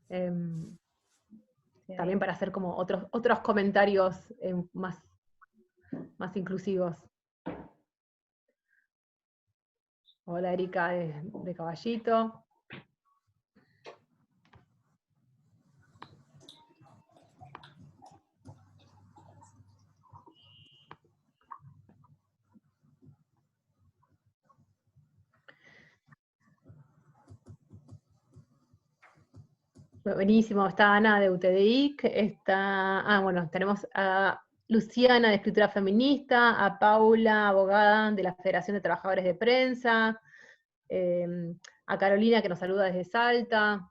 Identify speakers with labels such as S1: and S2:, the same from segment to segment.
S1: También para hacer como otros comentarios más inclusivos. Hola Erika de Caballito. Buenísimo, está Ana de UTDIC, bueno, tenemos a Luciana de Escritura Feminista, a Paula, abogada de la Federación de Trabajadores de Prensa, a Carolina que nos saluda desde Salta,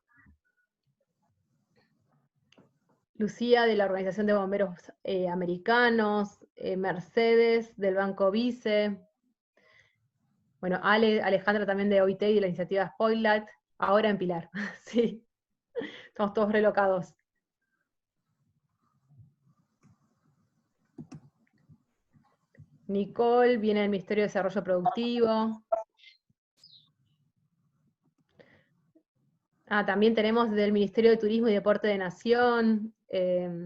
S1: Lucía de la Organización de Bomberos Americanos, Mercedes del Banco Vice, bueno, Alejandra también de OIT y de la iniciativa Spotlight, ahora en Pilar, sí, estamos todos relocados. Nicole viene del Ministerio de Desarrollo Productivo. También tenemos del Ministerio de Turismo y Deporte de Nación.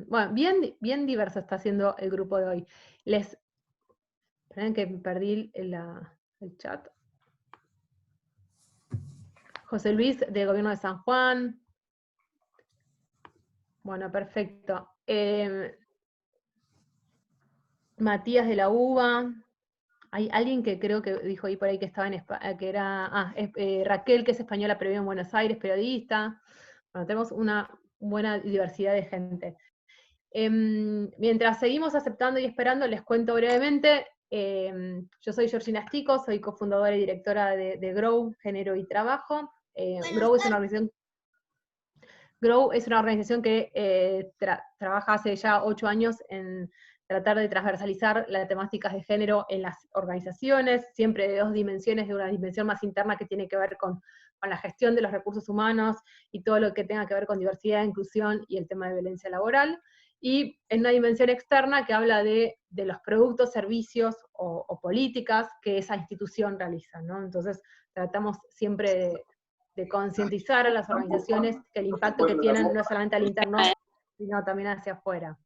S1: Bueno, bien diverso está siendo el grupo de hoy. Esperen que perdí el chat. José Luis, del Gobierno de San Juan. Bueno, perfecto. Matías de la UBA. Hay alguien que creo que dijo ahí por ahí que estaba en España, que era Raquel, que es española, pero vive en Buenos Aires, periodista. Bueno, tenemos una buena diversidad de gente. Mientras seguimos aceptando y esperando, les cuento brevemente. Yo soy Georgina Stico, soy cofundadora y directora de Grow, Género y Trabajo. Grow es una organización que trabaja hace ya 8 años en tratar de transversalizar las temáticas de género en las organizaciones, siempre de 2 dimensiones, de una dimensión más interna que tiene que ver con la gestión de los recursos humanos y todo lo que tenga que ver con diversidad, inclusión y el tema de violencia laboral, y en una dimensión externa que habla de los productos, servicios o políticas que esa institución realiza, ¿no? Entonces tratamos siempre de concientizar a las organizaciones que el impacto que tienen no es solamente al interno, sino también hacia afuera.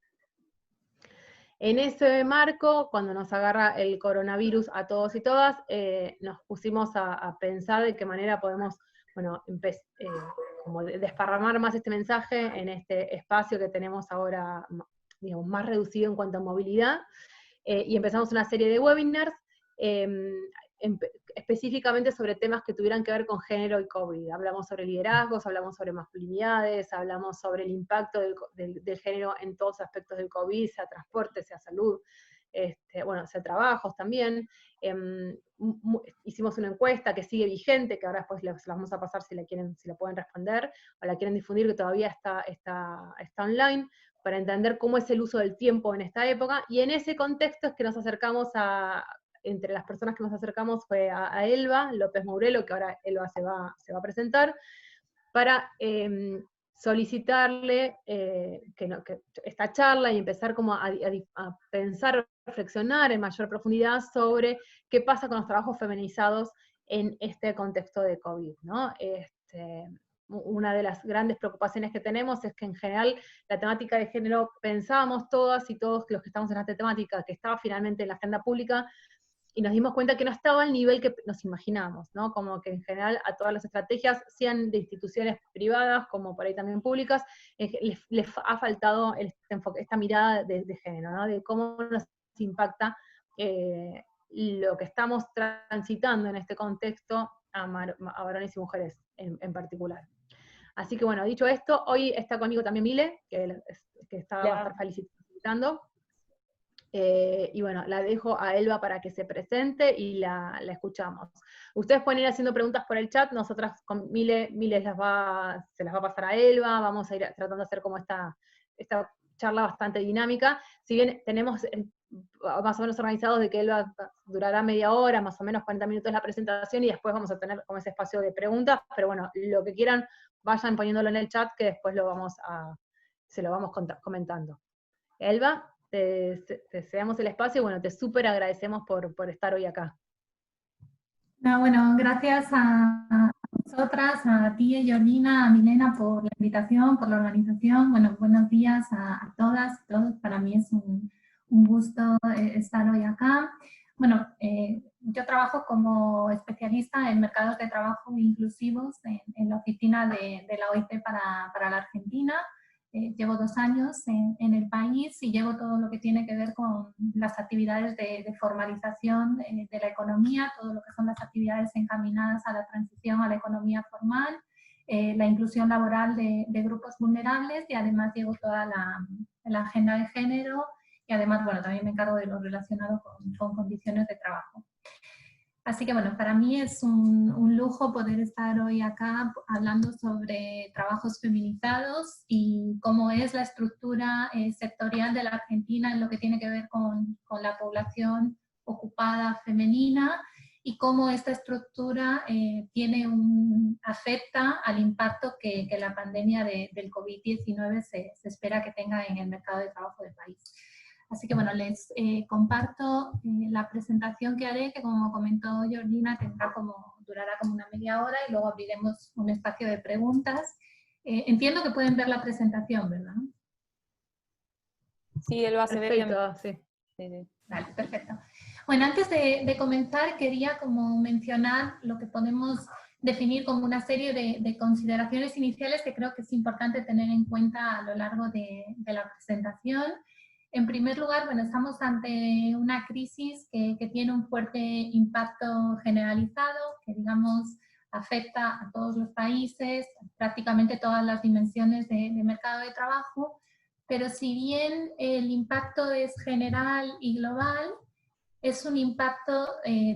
S1: En ese marco, cuando nos agarra el coronavirus a todos y todas, nos pusimos a pensar de qué manera podemos, bueno, como desparramar más este mensaje en este espacio que tenemos ahora, digamos, más reducido en cuanto a movilidad, y empezamos una serie de webinars, específicamente sobre temas que tuvieran que ver con género y COVID. Hablamos sobre liderazgos, hablamos sobre masculinidades, hablamos sobre el impacto del género en todos los aspectos del COVID, sea transporte, sea salud, bueno, sea trabajos también. Hicimos una encuesta que sigue vigente, que ahora después la vamos a pasar si la pueden responder, o la quieren difundir, que todavía está online, para entender cómo es el uso del tiempo en esta época, y en ese contexto es que nos acercamos entre las personas que nos acercamos fue a Elba López Mourelo, que ahora Elba se va a presentar, para solicitarle que esta charla y empezar como a pensar, reflexionar en mayor profundidad sobre qué pasa con los trabajos feminizados en este contexto de COVID, ¿no? Una de las grandes preocupaciones que tenemos es que en general la temática de género pensábamos todas y todos los que estamos en esta temática, que estaba finalmente en la agenda pública, y nos dimos cuenta que no estaba al nivel que nos imaginamos, ¿no? Como que en general a todas las estrategias, sean de instituciones privadas como por ahí también públicas, les ha faltado esta mirada de género, ¿no? De cómo nos impacta lo que estamos transitando en este contexto a varones y mujeres en particular. Así que bueno, dicho esto, hoy está conmigo también Mile, que va a estar felicitando. Y bueno, la dejo a Elba para que se presente y la escuchamos. Ustedes pueden ir haciendo preguntas por el chat, nosotras con Mile se las va a pasar a Elba, vamos a ir tratando de hacer como esta charla bastante dinámica. Si bien tenemos más o menos organizados de que Elba durará media hora, más o menos 40 minutos la presentación, y después vamos a tener como ese espacio de preguntas, pero bueno, lo que quieran, vayan poniéndolo en el chat, que después se lo vamos comentando. Elba, te cedemos el espacio y bueno, te súper agradecemos por estar hoy acá.
S2: Bueno, gracias a vosotras, a ti, Georgina, a Milena, por la invitación, por la organización. Bueno, buenos días a todas, todos. Para mí es un gusto estar hoy acá. Bueno, yo trabajo como especialista en mercados de trabajo inclusivos en la oficina de la OIT para la Argentina. Llevo 2 años en el país y llevo todo lo que tiene que ver con las actividades de formalización de la economía, todo lo que son las actividades encaminadas a la transición a la economía formal, la inclusión laboral de grupos vulnerables, y además llevo toda la agenda de género, y además, bueno, también me encargo de lo relacionado con condiciones de trabajo. Así que bueno, para mí es un lujo poder estar hoy acá hablando sobre trabajos feminizados y cómo es la estructura sectorial de la Argentina en lo que tiene que ver con la población ocupada femenina, y cómo esta estructura afecta al impacto que la pandemia del COVID-19 se espera que tenga en el mercado de trabajo del país. Así que bueno, les comparto la presentación que haré, que como comentó Georgina, durará como una media hora, y luego abriremos un espacio de preguntas. Entiendo que pueden ver la presentación, ¿verdad?
S3: Sí, Elba, se ve bien.
S1: Perfecto, sí.
S3: Sí.
S2: Vale, perfecto. Bueno, antes de comenzar, quería como mencionar lo que podemos definir como una serie de consideraciones iniciales que creo que es importante tener en cuenta a lo largo de la presentación. En primer lugar, bueno, estamos ante una crisis que tiene un fuerte impacto generalizado, que digamos afecta a todos los países, prácticamente todas las dimensiones de mercado de trabajo, pero si bien el impacto es general y global, es un impacto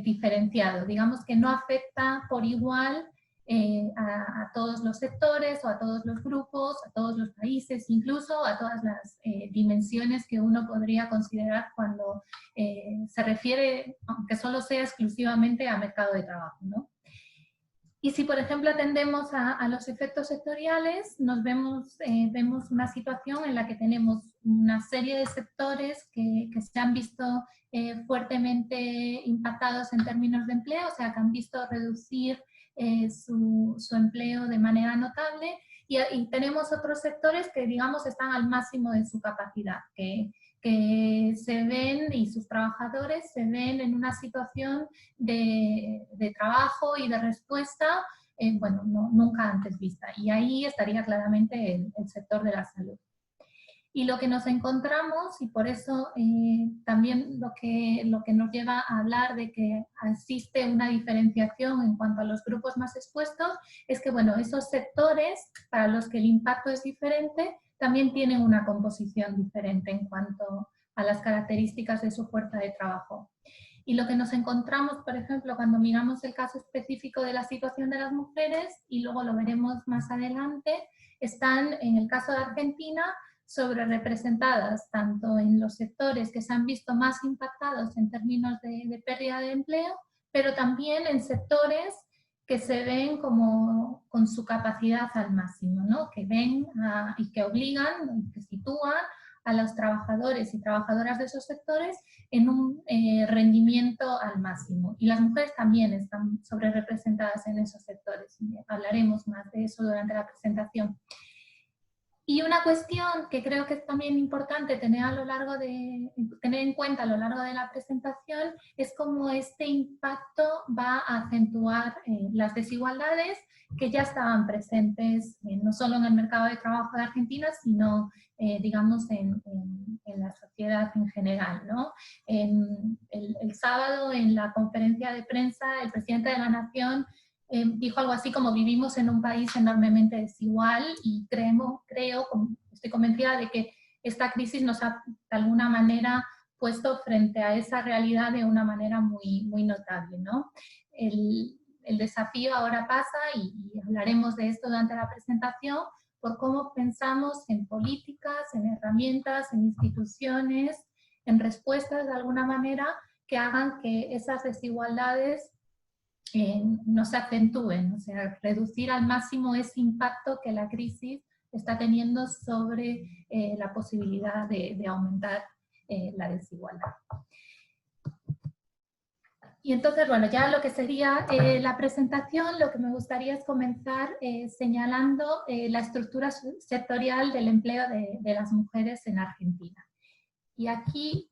S2: diferenciado, digamos que no afecta por igual a todos los sectores o a todos los grupos, a todos los países, incluso a todas las dimensiones que uno podría considerar cuando se refiere, aunque solo sea exclusivamente a mercado de trabajo, ¿no? Y si, por ejemplo, atendemos a los efectos sectoriales, vemos una situación en la que tenemos una serie de sectores que se han visto fuertemente impactados en términos de empleo, o sea, que han visto reducir su empleo de manera notable, y tenemos otros sectores que, digamos, están al máximo de su capacidad, que se ven, y sus trabajadores se ven en una situación de trabajo y de respuesta, bueno, nunca antes vista. Y ahí estaría claramente el sector de la salud. Y lo que nos encontramos, y por eso también lo que nos lleva a hablar de que existe una diferenciación en cuanto a los grupos más expuestos, es que, bueno, esos sectores para los que el impacto es diferente, también tienen una composición diferente en cuanto a las características de su fuerza de trabajo. Y lo que nos encontramos, por ejemplo, cuando miramos el caso específico de la situación de las mujeres, y luego lo veremos más adelante, están en el caso de Argentina sobre representadas tanto en los sectores que se han visto más impactados en términos de pérdida de empleo, pero también en sectores que se ven como con su capacidad al máximo, ¿no? Que ven y que obligan y que sitúan a los trabajadores y trabajadoras de esos sectores en un rendimiento al máximo. Y las mujeres también están sobre representadas en esos sectores. Hablaremos más de eso durante la presentación. Y una cuestión que creo que es también importante tener en cuenta a lo largo de la presentación es cómo este impacto va a acentuar las desigualdades que ya estaban presentes no solo en el mercado de trabajo de Argentina, sino digamos en la sociedad en general, ¿no? El sábado, en la conferencia de prensa, el presidente de la Nación dijo algo así como: vivimos en un país enormemente desigual, y estoy convencida de que esta crisis nos ha de alguna manera puesto frente a esa realidad de una manera muy, muy notable, ¿no? El desafío ahora pasa, y hablaremos de esto durante la presentación, por cómo pensamos en políticas, en herramientas, en instituciones, en respuestas de alguna manera que hagan que esas desigualdades no se acentúen, o sea, reducir al máximo ese impacto que la crisis está teniendo sobre la posibilidad de aumentar la desigualdad. Y entonces, bueno, ya lo que sería la presentación, lo que me gustaría es comenzar señalando la estructura sectorial del empleo de las mujeres en Argentina. Y aquí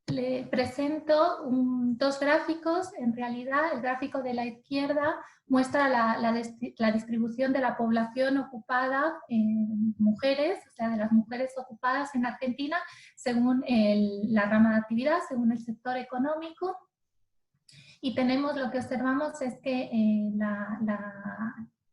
S2: le presento dos gráficos. En realidad, el gráfico de la izquierda muestra la distribución de la población ocupada en mujeres, o sea, de las mujeres ocupadas en Argentina, según la rama de actividad, según el sector económico. Y tenemos, lo que observamos es que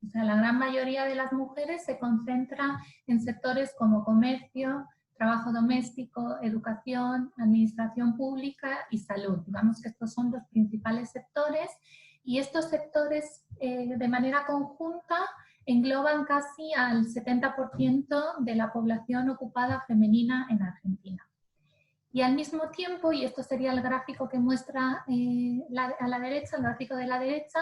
S2: o sea, la gran mayoría de las mujeres se concentra en sectores como comercio, trabajo doméstico, educación, administración pública y salud. Digamos que estos son los principales sectores, y estos sectores de manera conjunta engloban casi al 70% de la población ocupada femenina en Argentina. Y al mismo tiempo, y esto sería el gráfico que muestra a la derecha, el gráfico de la derecha,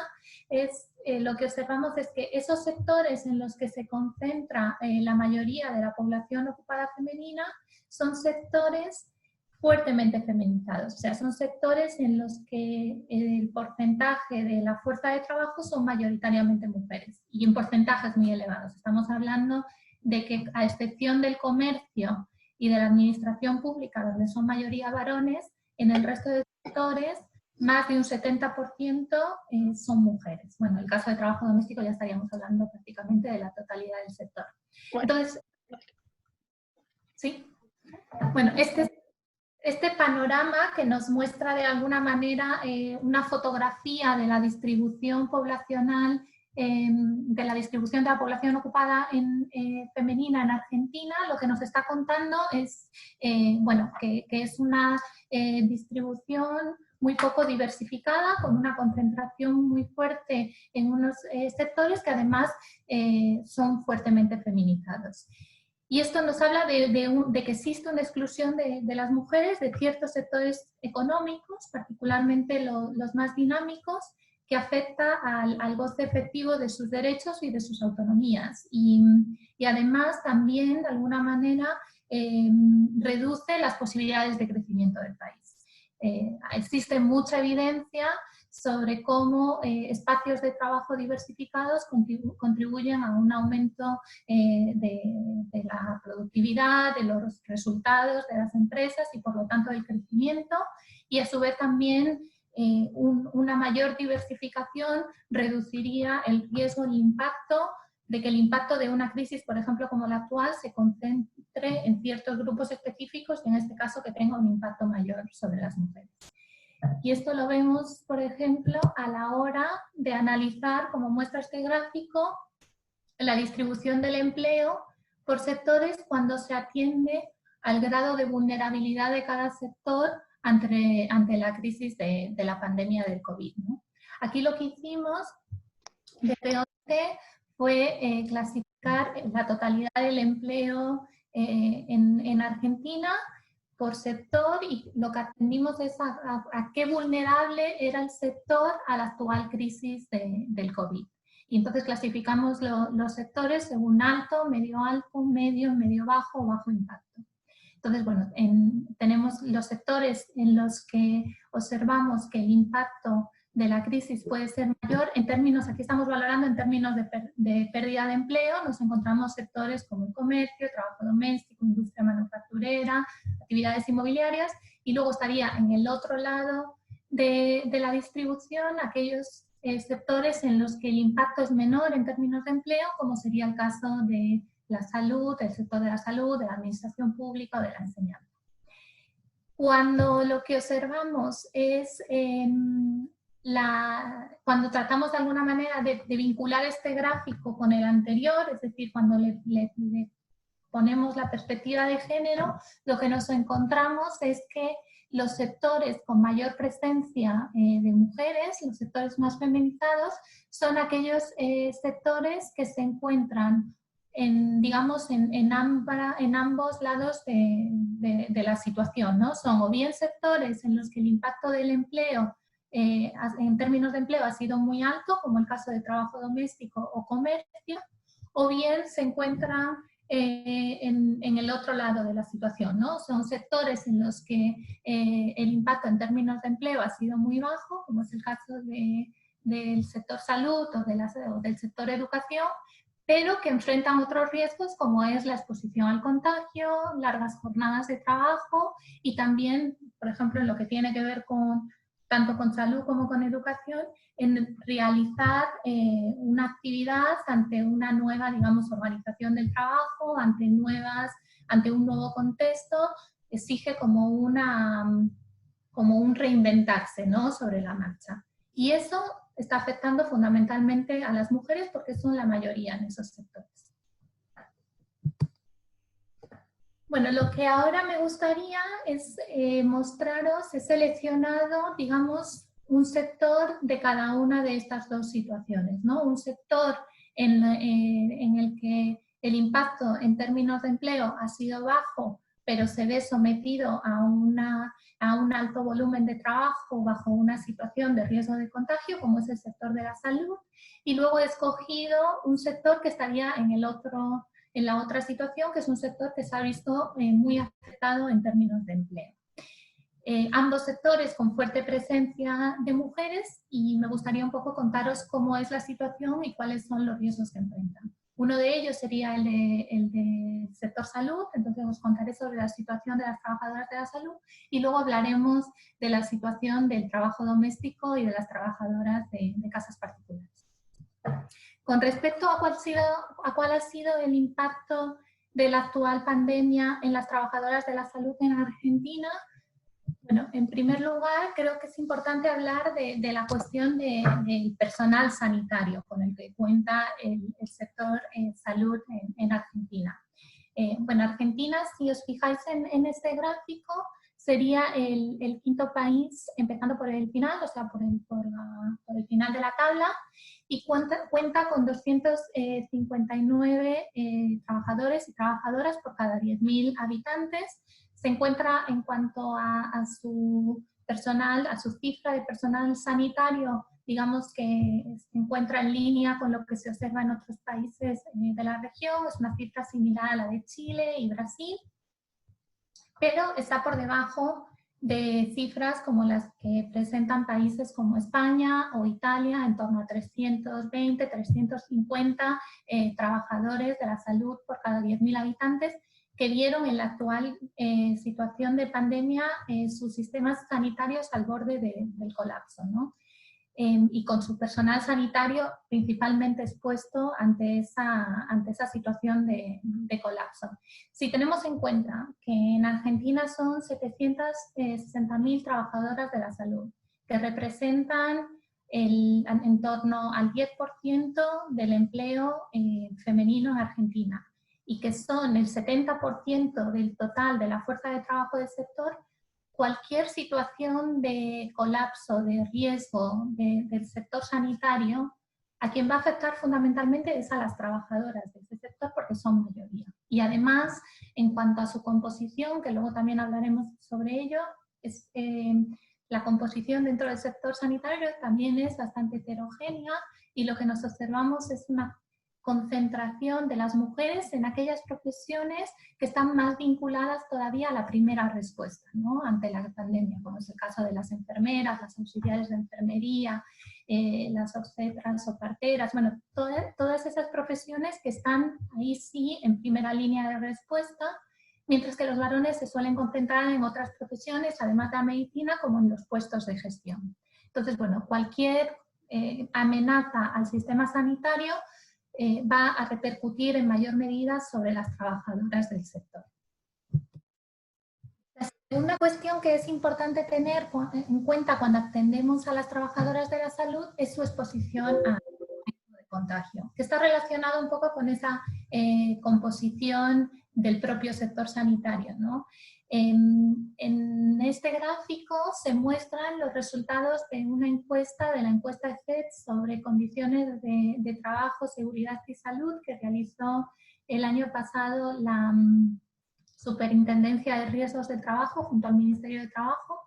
S2: es lo que observamos es que esos sectores en los que se concentra la mayoría de la población ocupada femenina son sectores fuertemente feminizados, o sea, son sectores en los que el porcentaje de la fuerza de trabajo son mayoritariamente mujeres, y en porcentajes muy elevados. Estamos hablando de que, a excepción del comercio y de la administración pública, donde son mayoría varones, en el resto de sectores más de un 70% son mujeres. Bueno, en el caso de trabajo doméstico ya estaríamos hablando prácticamente de la totalidad del sector. Entonces, ¿sí? Bueno, este panorama que nos muestra de alguna manera una fotografía de la distribución poblacional, de la distribución de la población ocupada femenina en Argentina, lo que nos está contando es bueno, que es una distribución muy poco diversificada, con una concentración muy fuerte en unos sectores que además son fuertemente feminizados. Y esto nos habla de que existe una exclusión de las mujeres de ciertos sectores económicos, particularmente los más dinámicos, que afecta al goce efectivo de sus derechos y de sus autonomías. Y además también, de alguna manera, reduce las posibilidades de crecimiento del país. Existe mucha evidencia sobre cómo espacios de trabajo diversificados contribuyen a un aumento de la productividad, de los resultados de las empresas y por lo tanto del crecimiento, y a su vez también una mayor diversificación reduciría el riesgo, el impacto, de que el impacto de una crisis, por ejemplo, como la actual, se concentre en ciertos grupos específicos y en este caso que tenga un impacto mayor sobre las mujeres. Y esto lo vemos, por ejemplo, a la hora de analizar, como muestra este gráfico, la distribución del empleo por sectores cuando se atiende al grado de vulnerabilidad de cada sector ante la crisis de la pandemia del COVID, ¿no? Aquí lo que hicimos desde OCDE fue clasificar la totalidad del empleo en Argentina por sector, y lo que atendimos es a qué vulnerable era el sector a la actual crisis del COVID. Y entonces clasificamos los sectores según alto, medio, medio bajo o bajo impacto. Entonces, bueno, tenemos los sectores en los que observamos que el impacto de la crisis puede ser mayor. En términos, aquí estamos valorando en términos de pérdida de empleo, nos encontramos sectores como el comercio, trabajo doméstico, industria manufacturera, actividades inmobiliarias, y luego estaría en el otro lado de la distribución aquellos sectores en los que el impacto es menor en términos de empleo, como sería el caso de la salud, el sector de la salud, de la administración pública o de la enseñanza. Cuando lo que observamos es, cuando tratamos de alguna manera de vincular este gráfico con el anterior, es decir, cuando le ponemos la perspectiva de género, lo que nos encontramos es que los sectores con mayor presencia de mujeres, los sectores más feminizados, son aquellos sectores que se encuentran digamos, en ambos lados de la situación, ¿no? Son o bien sectores en los que el impacto del empleo, en términos de empleo, ha sido muy alto, como el caso de trabajo doméstico o comercio, o bien se encuentran en el otro lado de la situación, ¿no? Son sectores en los que el impacto en términos de empleo ha sido muy bajo, como es el caso del sector salud o del sector educación, pero que enfrentan otros riesgos como es la exposición al contagio, largas jornadas de trabajo y también, por ejemplo, en lo que tiene que ver tanto con salud como con educación, en realizar una actividad ante una nueva, digamos, organización del trabajo, ante un nuevo contexto, exige como un reinventarse, ¿no?, sobre la marcha. Y eso está afectando fundamentalmente a las mujeres porque son la mayoría en esos sectores. Bueno, lo que ahora me gustaría es mostraros, he seleccionado, digamos, un sector de cada una de estas dos situaciones, ¿no? Un sector en el que el impacto en términos de empleo ha sido bajo, pero se ve sometido a un alto volumen de trabajo bajo una situación de riesgo de contagio, como es el sector de la salud, y luego he escogido un sector que estaría en la otra situación, que es un sector que se ha visto muy afectado en términos de empleo. Ambos sectores con fuerte presencia de mujeres, y me gustaría un poco contaros cómo es la situación y cuáles son los riesgos que enfrentan. Uno de ellos sería el de sector salud, entonces os contaré sobre la situación de las trabajadoras de la salud y luego hablaremos de la situación del trabajo doméstico y de las trabajadoras de casas particulares. Con respecto a cuál ha sido el impacto de la actual pandemia en las trabajadoras de la salud en Argentina, bueno, en primer lugar, creo que es importante hablar de la cuestión del personal sanitario con el que cuenta el sector salud en Argentina. Bueno, Argentina, si os fijáis en este gráfico, sería el quinto país, empezando por el final, o sea, por el final de la tabla, y cuenta con 259 trabajadores y trabajadoras por cada 10.000 habitantes. Se encuentra en cuanto a su personal, a su cifra de personal sanitario, digamos que se encuentra en línea con lo que se observa en otros países de la región, es una cifra similar a la de Chile y Brasil, pero está por debajo de cifras como las que presentan países como España o Italia, en torno a 320, 350 trabajadores de la salud por cada 10.000 habitantes, que vieron en la actual situación de pandemia sus sistemas sanitarios al borde del colapso, ¿no? Y con su personal sanitario principalmente expuesto ante esa situación de colapso. Si tenemos en cuenta que en Argentina son 760.000 trabajadoras de la salud, que representan en torno al 10% del empleo femenino en Argentina, y que son el 70% del total de la fuerza de trabajo del sector, cualquier situación de colapso, de riesgo del sector sanitario, a quien va a afectar fundamentalmente es a las trabajadoras de ese sector porque son mayoría. Y además, en cuanto a su composición, que luego también hablaremos sobre ello, la composición dentro del sector sanitario también es bastante heterogénea y lo que nos observamos es una concentración de las mujeres en aquellas profesiones que están más vinculadas todavía a la primera respuesta, ¿no?, ante la pandemia, como es el caso de las enfermeras, las auxiliares de enfermería, las obstetras o parteras, bueno, todas esas profesiones que están ahí sí en primera línea de respuesta, mientras que los varones se suelen concentrar en otras profesiones, además de la medicina, como en los puestos de gestión. Entonces, bueno, cualquier amenaza al sistema sanitario va a repercutir en mayor medida sobre las trabajadoras del sector. La segunda cuestión que es importante tener en cuenta cuando atendemos a las trabajadoras de la salud es su exposición a riesgo de contagio, que está relacionado un poco con esa composición del propio sector sanitario, ¿no? En este gráfico se muestran los resultados de una encuesta, de la encuesta EFET sobre condiciones de trabajo, seguridad y salud que realizó el año pasado la Superintendencia de Riesgos del Trabajo junto al Ministerio de Trabajo.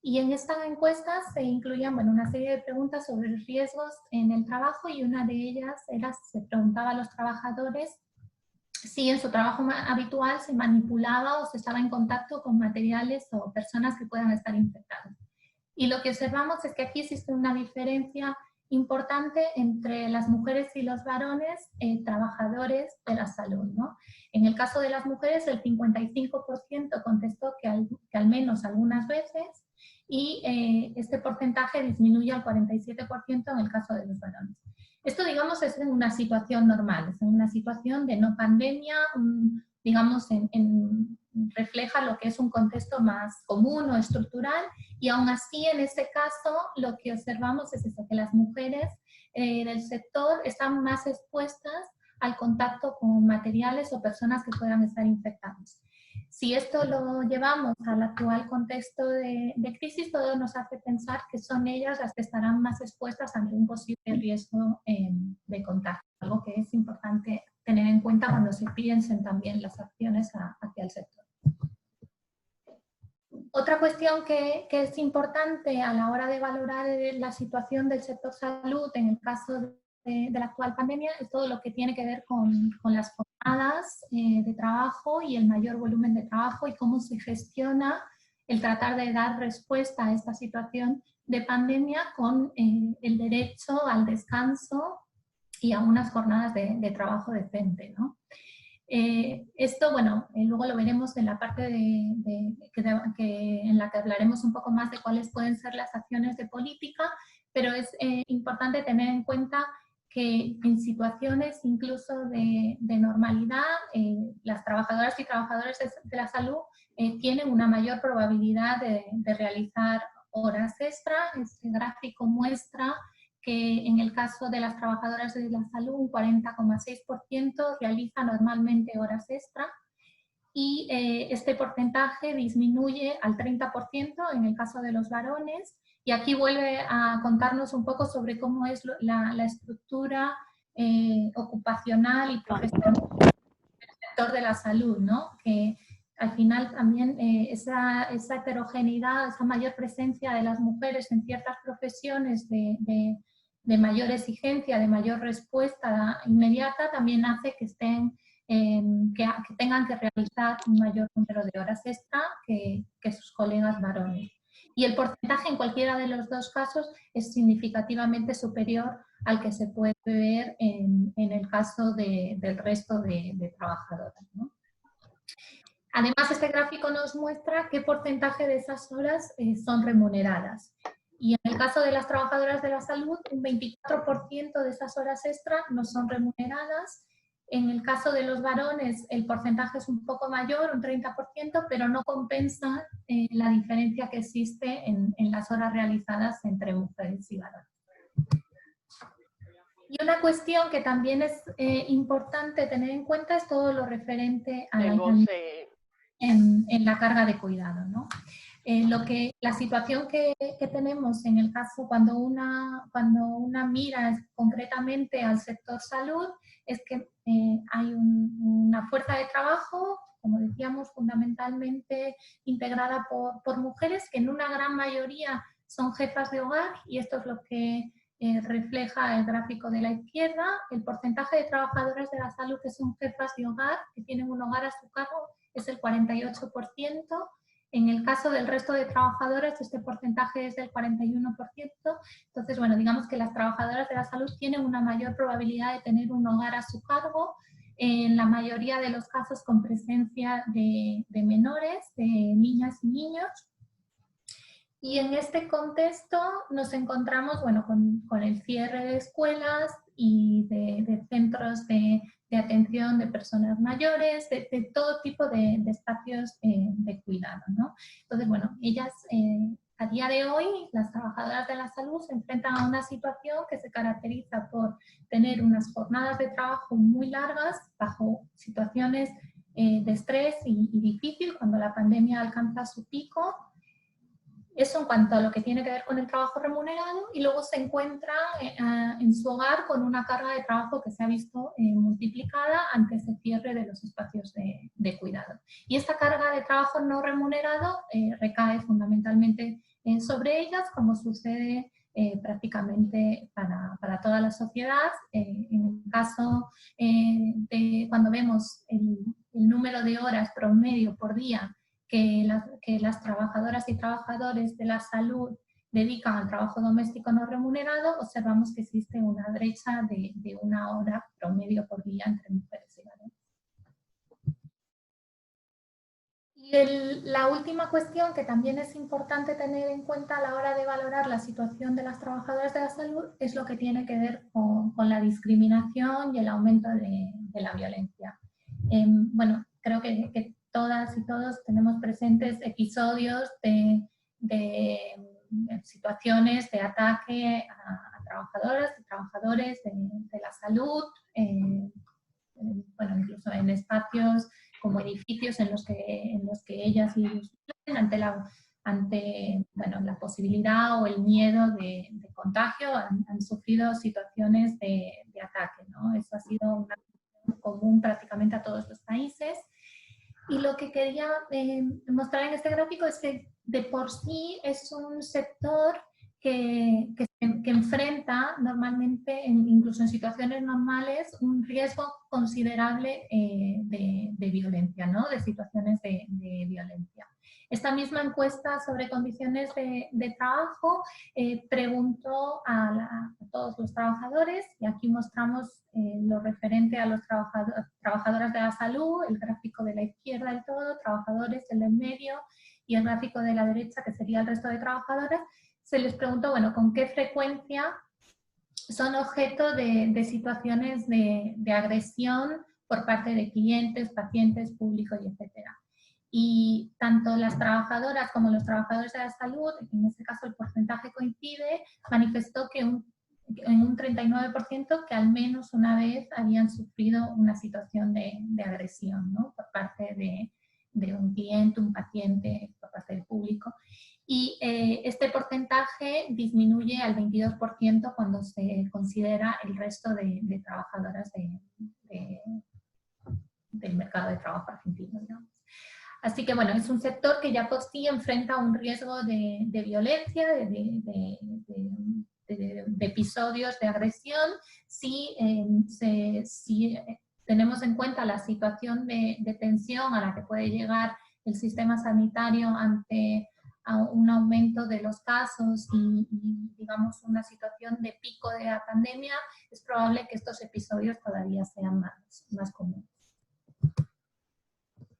S2: Y en esta encuesta se incluían, bueno, una serie de preguntas sobre riesgos en el trabajo y una de ellas era, se preguntaba a los trabajadores si en su trabajo habitual se manipulaba o se estaba en contacto con materiales o personas que puedan estar infectadas. Y lo que observamos es que aquí existe una diferencia importante entre las mujeres y los varones trabajadores de la salud, ¿no? En el caso de las mujeres, el 55% contestó que al menos algunas veces, y este porcentaje disminuye al 47% en el caso de los varones. Esto, digamos, es en una situación normal, es en una situación de no pandemia, digamos, refleja lo que es un contexto más común o estructural, y aún así, en este caso, lo que observamos es eso, que las mujeres del sector están más expuestas al contacto con materiales o personas que puedan estar infectadas. Si esto lo llevamos al actual contexto de crisis, todo nos hace pensar que son ellas las que estarán más expuestas ante un posible riesgo de contagio, algo que es importante tener en cuenta cuando se piensen también las acciones hacia el sector. Otra cuestión que es importante a la hora de valorar la situación del sector salud en el caso de la actual pandemia es todo lo que tiene que ver con las jornadas de trabajo y el mayor volumen de trabajo y cómo se gestiona el tratar de dar respuesta a esta situación de pandemia con el derecho al descanso y a unas jornadas de trabajo decente, ¿no? Esto, bueno, luego lo veremos en la parte en la que hablaremos un poco más de cuáles pueden ser las acciones de política, pero es importante tener en cuenta que en situaciones incluso de normalidad, las trabajadoras y trabajadores de la salud tienen una mayor probabilidad de realizar horas extra. Este gráfico muestra que en el caso de las trabajadoras de la salud, un 40,6% realiza normalmente horas extra, y este porcentaje disminuye al 30% en el caso de los varones, y aquí vuelve a contarnos un poco sobre cómo es la estructura ocupacional y profesional del sector de la salud, ¿no? Que al final también esa heterogeneidad, esa mayor presencia de las mujeres en ciertas profesiones de mayor exigencia, de mayor respuesta inmediata, también hace que que tengan que realizar un mayor número de horas extra que sus colegas varones. Y el porcentaje en cualquiera de los dos casos es significativamente superior al que se puede ver en el caso del resto de trabajadoras, ¿no? Además, este gráfico nos muestra qué porcentaje de esas horas son remuneradas. Y en el caso de las trabajadoras de la salud, un 24% de esas horas extra no son remuneradas. En el caso de los varones, el porcentaje es un poco mayor, un 30%, pero no compensa la diferencia que existe en las horas realizadas entre mujeres y varones. Y una cuestión que también es importante tener en cuenta es todo lo referente a en la carga de cuidado, ¿no? La situación que tenemos en el caso cuando una mira concretamente al sector salud es que hay una fuerza de trabajo, como decíamos, fundamentalmente integrada por mujeres, que en una gran mayoría son jefas de hogar, y esto es lo que refleja el gráfico de la izquierda. El porcentaje de trabajadoras de la salud que son jefas de hogar, que tienen un hogar a su cargo, es el 48%. En el caso del resto de trabajadoras, este porcentaje es del 41%. Entonces, bueno, digamos que las trabajadoras de la salud tienen una mayor probabilidad de tener un hogar a su cargo, en la mayoría de los casos con presencia de menores, de niñas y niños. Y en este contexto nos encontramos, bueno, con el cierre de escuelas y de centros de atención de personas mayores, de todo tipo de espacios de cuidado, ¿no? Entonces, bueno, ellas a día de hoy, las trabajadoras de la salud se enfrentan a una situación que se caracteriza por tener unas jornadas de trabajo muy largas, bajo situaciones de estrés y difícil, cuando la pandemia alcanza su pico. Eso en cuanto a lo que tiene que ver con el trabajo remunerado, y luego se encuentra en su hogar con una carga de trabajo que se ha visto multiplicada ante ese cierre de los espacios de cuidado. Y esta carga de trabajo no remunerado recae fundamentalmente sobre ellas, como sucede prácticamente para toda la sociedad. En el caso de cuando vemos el número de horas promedio por día que las trabajadoras y trabajadores de la salud dedican al trabajo doméstico no remunerado, observamos que existe una brecha de 1 hora promedio por día entre mujeres y varones. Y la última cuestión que también es importante tener en cuenta a la hora de valorar la situación de las trabajadoras de la salud es lo que tiene que ver con la discriminación y el aumento de la violencia. Bueno, creo que todas y todos tenemos presentes episodios de situaciones de ataque a trabajadoras y trabajadores de la salud, bueno, incluso en espacios como edificios en los que ellas y ellos viven, ante bueno, la posibilidad o el miedo de contagio, han sufrido situaciones de ataque, ¿no? Eso ha sido una cuestión común prácticamente a todos los países. Y lo que quería mostrar en este gráfico es que de por sí es un sector que enfrenta normalmente, incluso en situaciones normales, un riesgo considerable de violencia, ¿no? De situaciones de violencia. Esta misma encuesta sobre condiciones de trabajo preguntó a todos los trabajadores, y aquí mostramos lo referente a los trabajadoras de la salud, el gráfico de la izquierda del todo, trabajadores, el del medio, y el gráfico de la derecha, que sería el resto de trabajadoras. Se les preguntó, bueno, con qué frecuencia son objeto de situaciones de agresión por parte de clientes, pacientes, públicos y etcétera. Y tanto las trabajadoras como los trabajadores de la salud, en este caso el porcentaje coincide, manifestó que en un 39% que al menos una vez habían sufrido una situación de agresión, ¿no? Por parte de un cliente, un paciente, por parte del público. Y este porcentaje disminuye al 22% cuando se considera el resto de trabajadoras del mercado de trabajo argentino, digamos. Así que bueno, es un sector que ya por sí enfrenta un riesgo de violencia, de episodios de agresión, si tenemos en cuenta la situación de tensión a la que puede llegar el sistema sanitario ante un aumento de los casos y digamos una situación de pico de la pandemia, es probable que estos episodios todavía sean más comunes.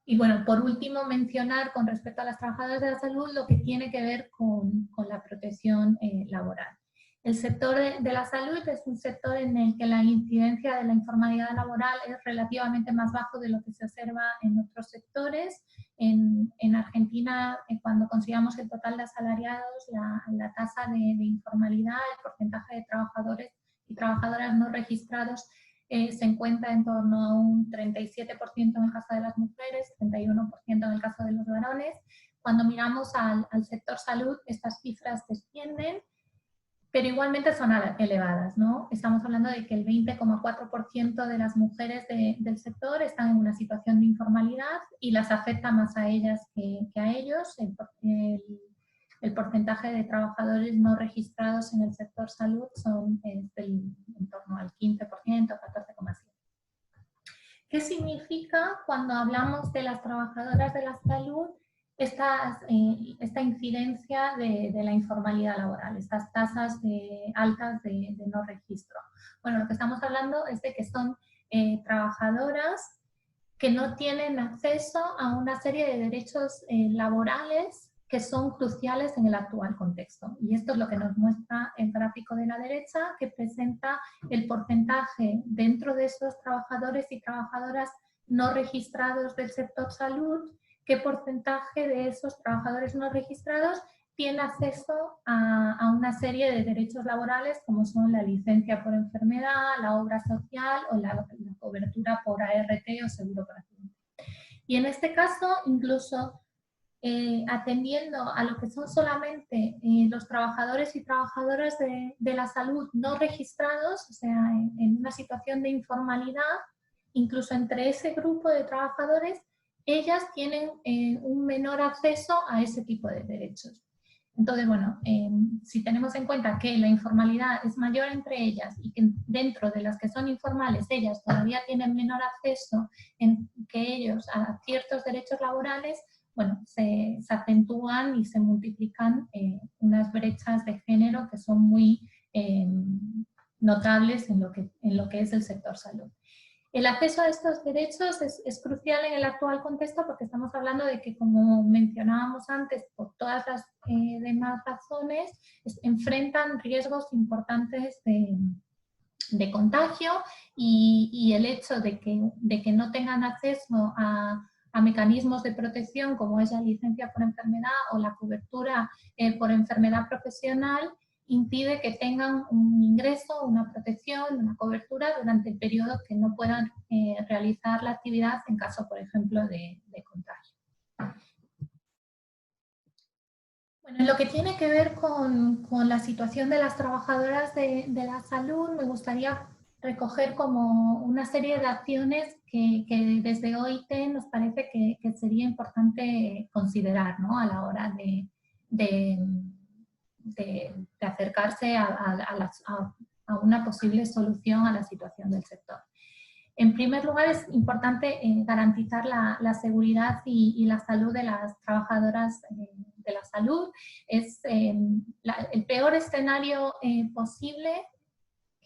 S2: Y bueno, por último, mencionar con respecto a las trabajadoras de la salud lo que tiene que ver con la protección laboral. El sector de la salud es un sector en el que la incidencia de la informalidad laboral es relativamente más bajo de lo que se observa en otros sectores. En Argentina, cuando consideramos el total de asalariados, la tasa de informalidad, el porcentaje de trabajadores y trabajadoras no registrados se encuentra en torno a un 37% en el caso de las mujeres, 31% en el caso de los varones. Cuando miramos al sector salud, estas cifras descienden, pero igualmente son elevadas, ¿no? Estamos hablando de que el 20,4% de las mujeres del sector están en una situación de informalidad y las afecta más a ellas que a ellos. El porcentaje de trabajadores no registrados en el sector salud son en torno al 15%, 14,7%. ¿Qué significa cuando hablamos de las trabajadoras de la salud esta incidencia de la informalidad laboral, estas tasas altas de no registro? Bueno, lo que estamos hablando es de que son trabajadoras que no tienen acceso a una serie de derechos laborales que son cruciales en el actual contexto. Y esto es lo que nos muestra el gráfico de la derecha, que presenta el porcentaje dentro de estos trabajadores y trabajadoras no registrados del sector salud, qué porcentaje de esos trabajadores no registrados tiene acceso a una serie de derechos laborales como son la licencia por enfermedad, la obra social o la cobertura por ART o seguro por accidente. Y en este caso, incluso atendiendo a lo que son solamente los trabajadores y trabajadoras de la salud no registrados, o sea, en una situación de informalidad, incluso entre ese grupo de trabajadores, ellas tienen un menor acceso a ese tipo de derechos. Entonces, bueno, si tenemos en cuenta que la informalidad es mayor entre ellas y que dentro de las que son informales, ellas todavía tienen menor acceso que ellos a ciertos derechos laborales, bueno, se acentúan y se multiplican unas brechas de género que son muy notables en lo que es el sector salud. El acceso a estos derechos es crucial en el actual contexto porque estamos hablando de que, como mencionábamos antes, por todas las demás razones, enfrentan riesgos importantes de contagio y el hecho de que no tengan acceso a mecanismos de protección como es la licencia por enfermedad o la cobertura por enfermedad profesional impide que tengan un ingreso, una protección, una cobertura durante el periodo que no puedan realizar la actividad en caso, por ejemplo, de contagio. Bueno, en lo que tiene que ver con la situación de las trabajadoras de la salud, me gustaría recoger como una serie de acciones que desde OIT nos parece que sería importante considerar, ¿no?, a la hora de acercarse a una posible solución a la situación del sector. En primer lugar, es importante garantizar la seguridad y la salud de las trabajadoras de la salud. Es el peor escenario posible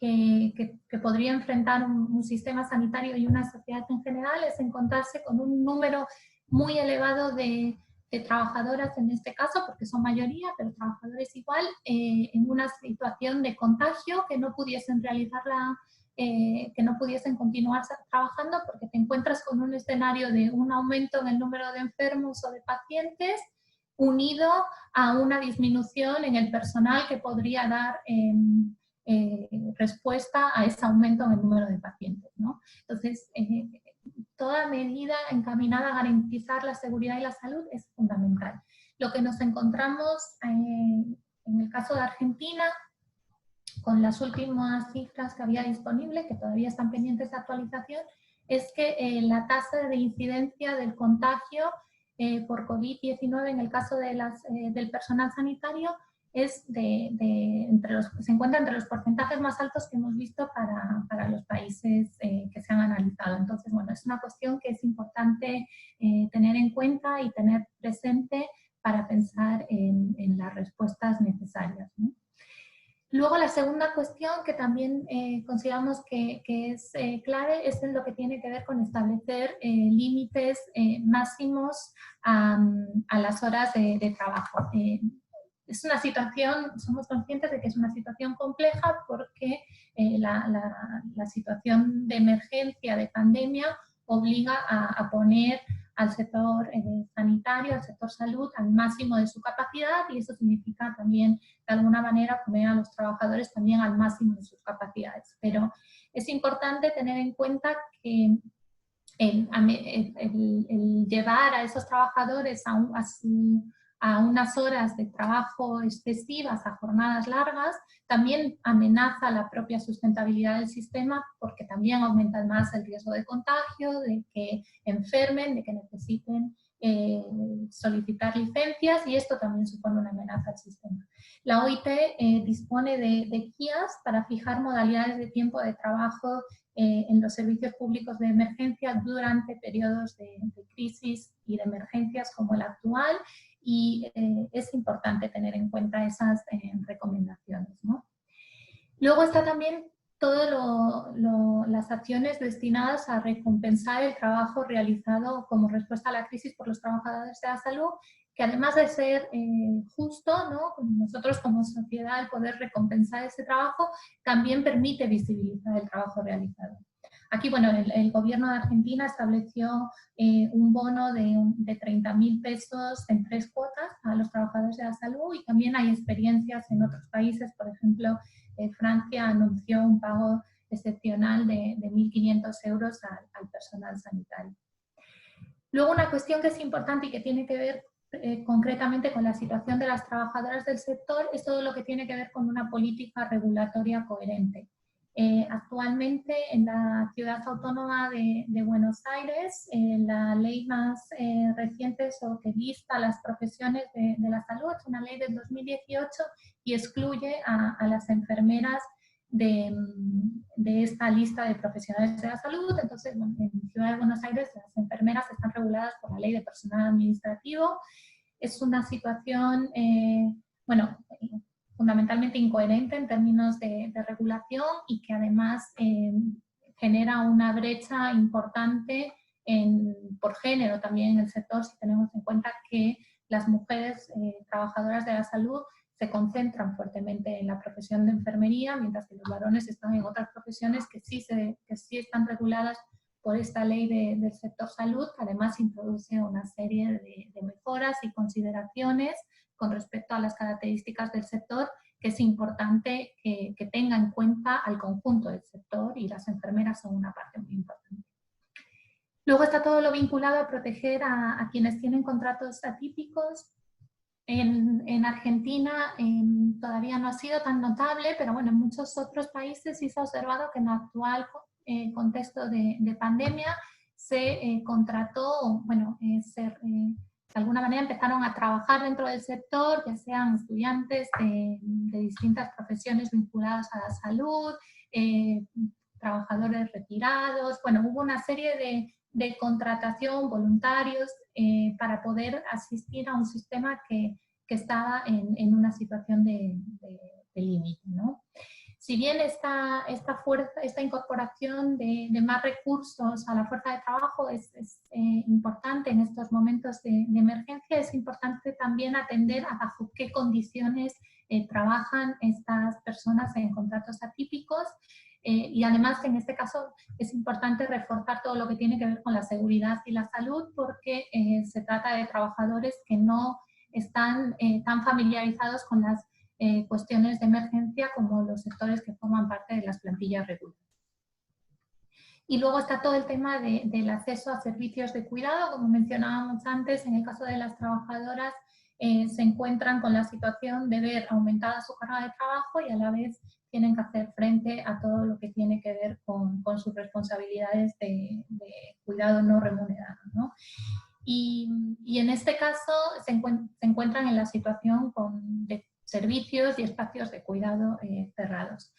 S2: que podría enfrentar un sistema sanitario y una sociedad en general es encontrarse con un número muy elevado de trabajadoras en este caso, porque son mayoría, pero trabajadores igual, en una situación de contagio que no pudiesen que no pudiesen continuar trabajando porque te encuentras con un escenario de un aumento en el número de enfermos o de pacientes unido a una disminución en el personal que podría dar respuesta a ese aumento en el número de pacientes, ¿no? Entonces, toda medida encaminada a garantizar la seguridad y la salud es fundamental. Lo que nos encontramos en el caso de Argentina, con las últimas cifras que había disponibles, que todavía están pendientes de actualización, es que la tasa de incidencia del contagio por COVID-19 en el caso del personal sanitario es se encuentra entre los porcentajes más altos que hemos visto para los países que se han analizado. Entonces, bueno, es una cuestión que es importante tener en cuenta y tener presente para pensar en las respuestas necesarias, ¿no? Luego, la segunda cuestión que también consideramos que es clave es en lo que tiene que ver con establecer límites máximos a las horas de trabajo. Es una situación, somos conscientes de que es una situación compleja porque la situación de emergencia, de pandemia, obliga a poner al sector sanitario, al sector salud, al máximo de su capacidad, y eso significa también, de alguna manera, poner a los trabajadores también al máximo de sus capacidades. Pero es importante tener en cuenta que el llevar a esos trabajadores a unas horas de trabajo excesivas, a jornadas largas, también amenaza la propia sustentabilidad del sistema porque también aumenta más el riesgo de contagio, de que enfermen, de que necesiten solicitar licencias, y esto también supone una amenaza al sistema. La OIT dispone de guías para fijar modalidades de tiempo de trabajo en los servicios públicos de emergencia durante periodos de crisis y de emergencias como el actual, y es importante tener en cuenta esas recomendaciones, ¿no? Luego está también todas las acciones destinadas a recompensar el trabajo realizado como respuesta a la crisis por los trabajadores de la salud, que además de ser justo, ¿no?, nosotros como sociedad el poder recompensar ese trabajo, también permite visibilizar el trabajo realizado. Aquí, bueno, el gobierno de Argentina estableció un bono de 30.000 pesos en 3 cuotas a los trabajadores de la salud, y también hay experiencias en otros países. Por ejemplo, Francia anunció un pago excepcional de 1.500 euros al personal sanitario. Luego, una cuestión que es importante y que tiene que ver concretamente con la situación de las trabajadoras del sector es todo lo que tiene que ver con una política regulatoria coherente. Actualmente en la ciudad autónoma de Buenos Aires, la ley más reciente o que lista las profesiones de la salud es una ley del 2018 y excluye a las enfermeras de esta lista de profesionales de la salud. Entonces, bueno, en la ciudad de Buenos Aires las enfermeras están reguladas por la ley de personal administrativo. Es una situación, bueno, fundamentalmente incoherente en términos de regulación y que además genera una brecha importante por género también en el sector, si tenemos en cuenta que las mujeres trabajadoras de la salud se concentran fuertemente en la profesión de enfermería, mientras que los varones están en otras profesiones que sí están reguladas por esta ley del sector salud, que además introduce una serie de mejoras y consideraciones con respecto a las características del sector, que es importante que tenga en cuenta al conjunto del sector, y las enfermeras son una parte muy importante. Luego está todo lo vinculado a proteger a quienes tienen contratos atípicos. En Argentina todavía no ha sido tan notable, pero bueno, en muchos otros países sí se ha observado que en el actual contexto de pandemia se contrató, bueno, de alguna manera empezaron a trabajar dentro del sector, ya sean estudiantes de distintas profesiones vinculadas a la salud, trabajadores retirados, bueno, hubo una serie de contratación, voluntarios, para poder asistir a un sistema que estaba en una situación de límite, ¿no? Si bien esta incorporación de más recursos a la fuerza de trabajo es importante en estos momentos de emergencia, es importante también atender a bajo qué condiciones trabajan estas personas en contratos atípicos. Y además, en este caso, es importante reforzar todo lo que tiene que ver con la seguridad y la salud, porque se trata de trabajadores que no están tan familiarizados con las cuestiones de emergencia como los sectores que forman parte de las plantillas regulares. Y luego está todo el tema del acceso a servicios de cuidado. Como mencionábamos antes, en el caso de las trabajadoras, se encuentran con la situación de ver aumentada su carga de trabajo y a la vez tienen que hacer frente a todo lo que tiene que ver con sus responsabilidades de cuidado no remunerado, ¿no? Y en este caso se encuentran en la situación de servicios y espacios de cuidado cerrados.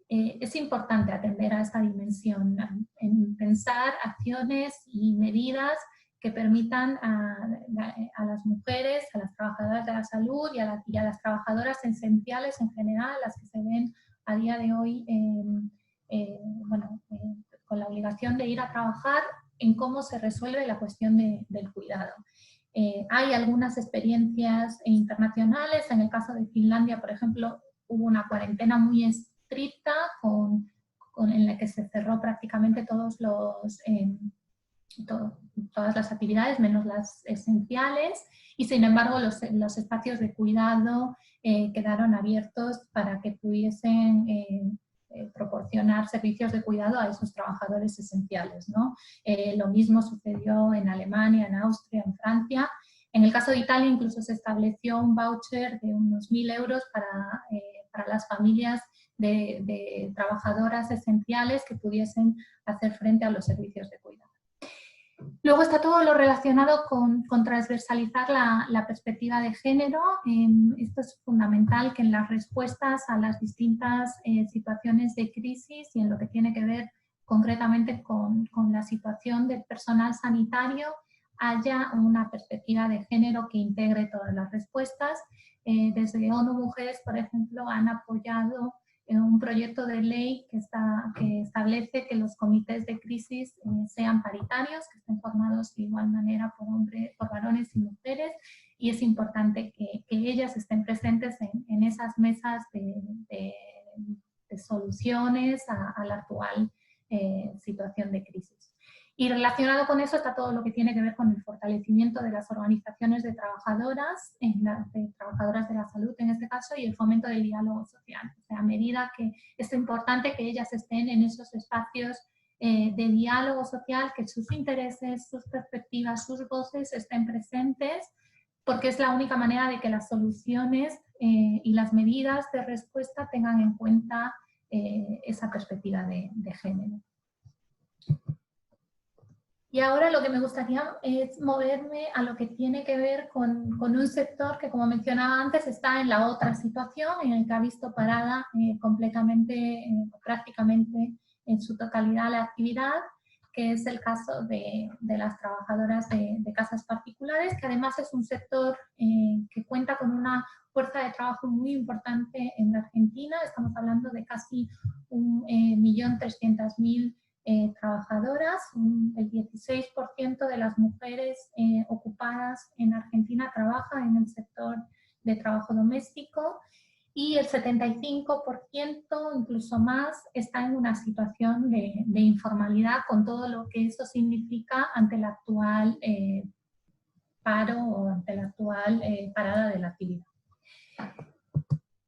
S2: Es importante atender a esta dimensión, en pensar acciones y medidas que permitan a las mujeres, a las trabajadoras de la salud y a las trabajadoras esenciales en general, las que se ven a día de hoy con la obligación de ir a trabajar, en cómo se resuelve la cuestión del cuidado. Hay algunas experiencias internacionales. En el caso de Finlandia, por ejemplo, hubo una cuarentena muy estricta en la que se cerró prácticamente todas las actividades, menos las esenciales, y sin embargo los espacios de cuidado quedaron abiertos para que pudiesen proporcionar servicios de cuidado a esos trabajadores esenciales, ¿no? Lo mismo sucedió en Alemania, en Austria, en Francia. En el caso de Italia incluso se estableció un voucher de unos 1.000 euros para las familias de trabajadoras esenciales que pudiesen hacer frente a los servicios de cuidado. Luego está todo lo relacionado con transversalizar la perspectiva de género. Esto es fundamental, que en las respuestas a las distintas situaciones de crisis y en lo que tiene que ver concretamente con la situación del personal sanitario haya una perspectiva de género que integre todas las respuestas. Desde ONU Mujeres, por ejemplo, han apoyado un proyecto de ley que establece que los comités de crisis sean paritarios, que estén formados de igual manera por varones y mujeres, y es importante que ellas estén presentes en esas mesas de soluciones a la actual situación de crisis. Y relacionado con eso está todo lo que tiene que ver con el fortalecimiento de las organizaciones de trabajadoras, de trabajadoras de la salud en este caso, y el fomento del diálogo social. O sea, a medida que es importante que ellas estén en esos espacios de diálogo social, que sus intereses, sus perspectivas, sus voces estén presentes, porque es la única manera de que las soluciones y las medidas de respuesta tengan en cuenta esa perspectiva de género. Y ahora lo que me gustaría es moverme a lo que tiene que ver con un sector que, como mencionaba antes, está en la otra situación, en el que ha visto parada completamente, prácticamente en su totalidad la actividad, que es el caso de las trabajadoras de casas particulares, que además es un sector que cuenta con una fuerza de trabajo muy importante en la Argentina. Estamos hablando de casi 1.300.000 trabajadoras. El 16% de las mujeres ocupadas en Argentina trabaja en el sector de trabajo doméstico y el 75%, incluso más, está en una situación de informalidad, con todo lo que eso significa ante el actual paro o ante la actual parada de la actividad.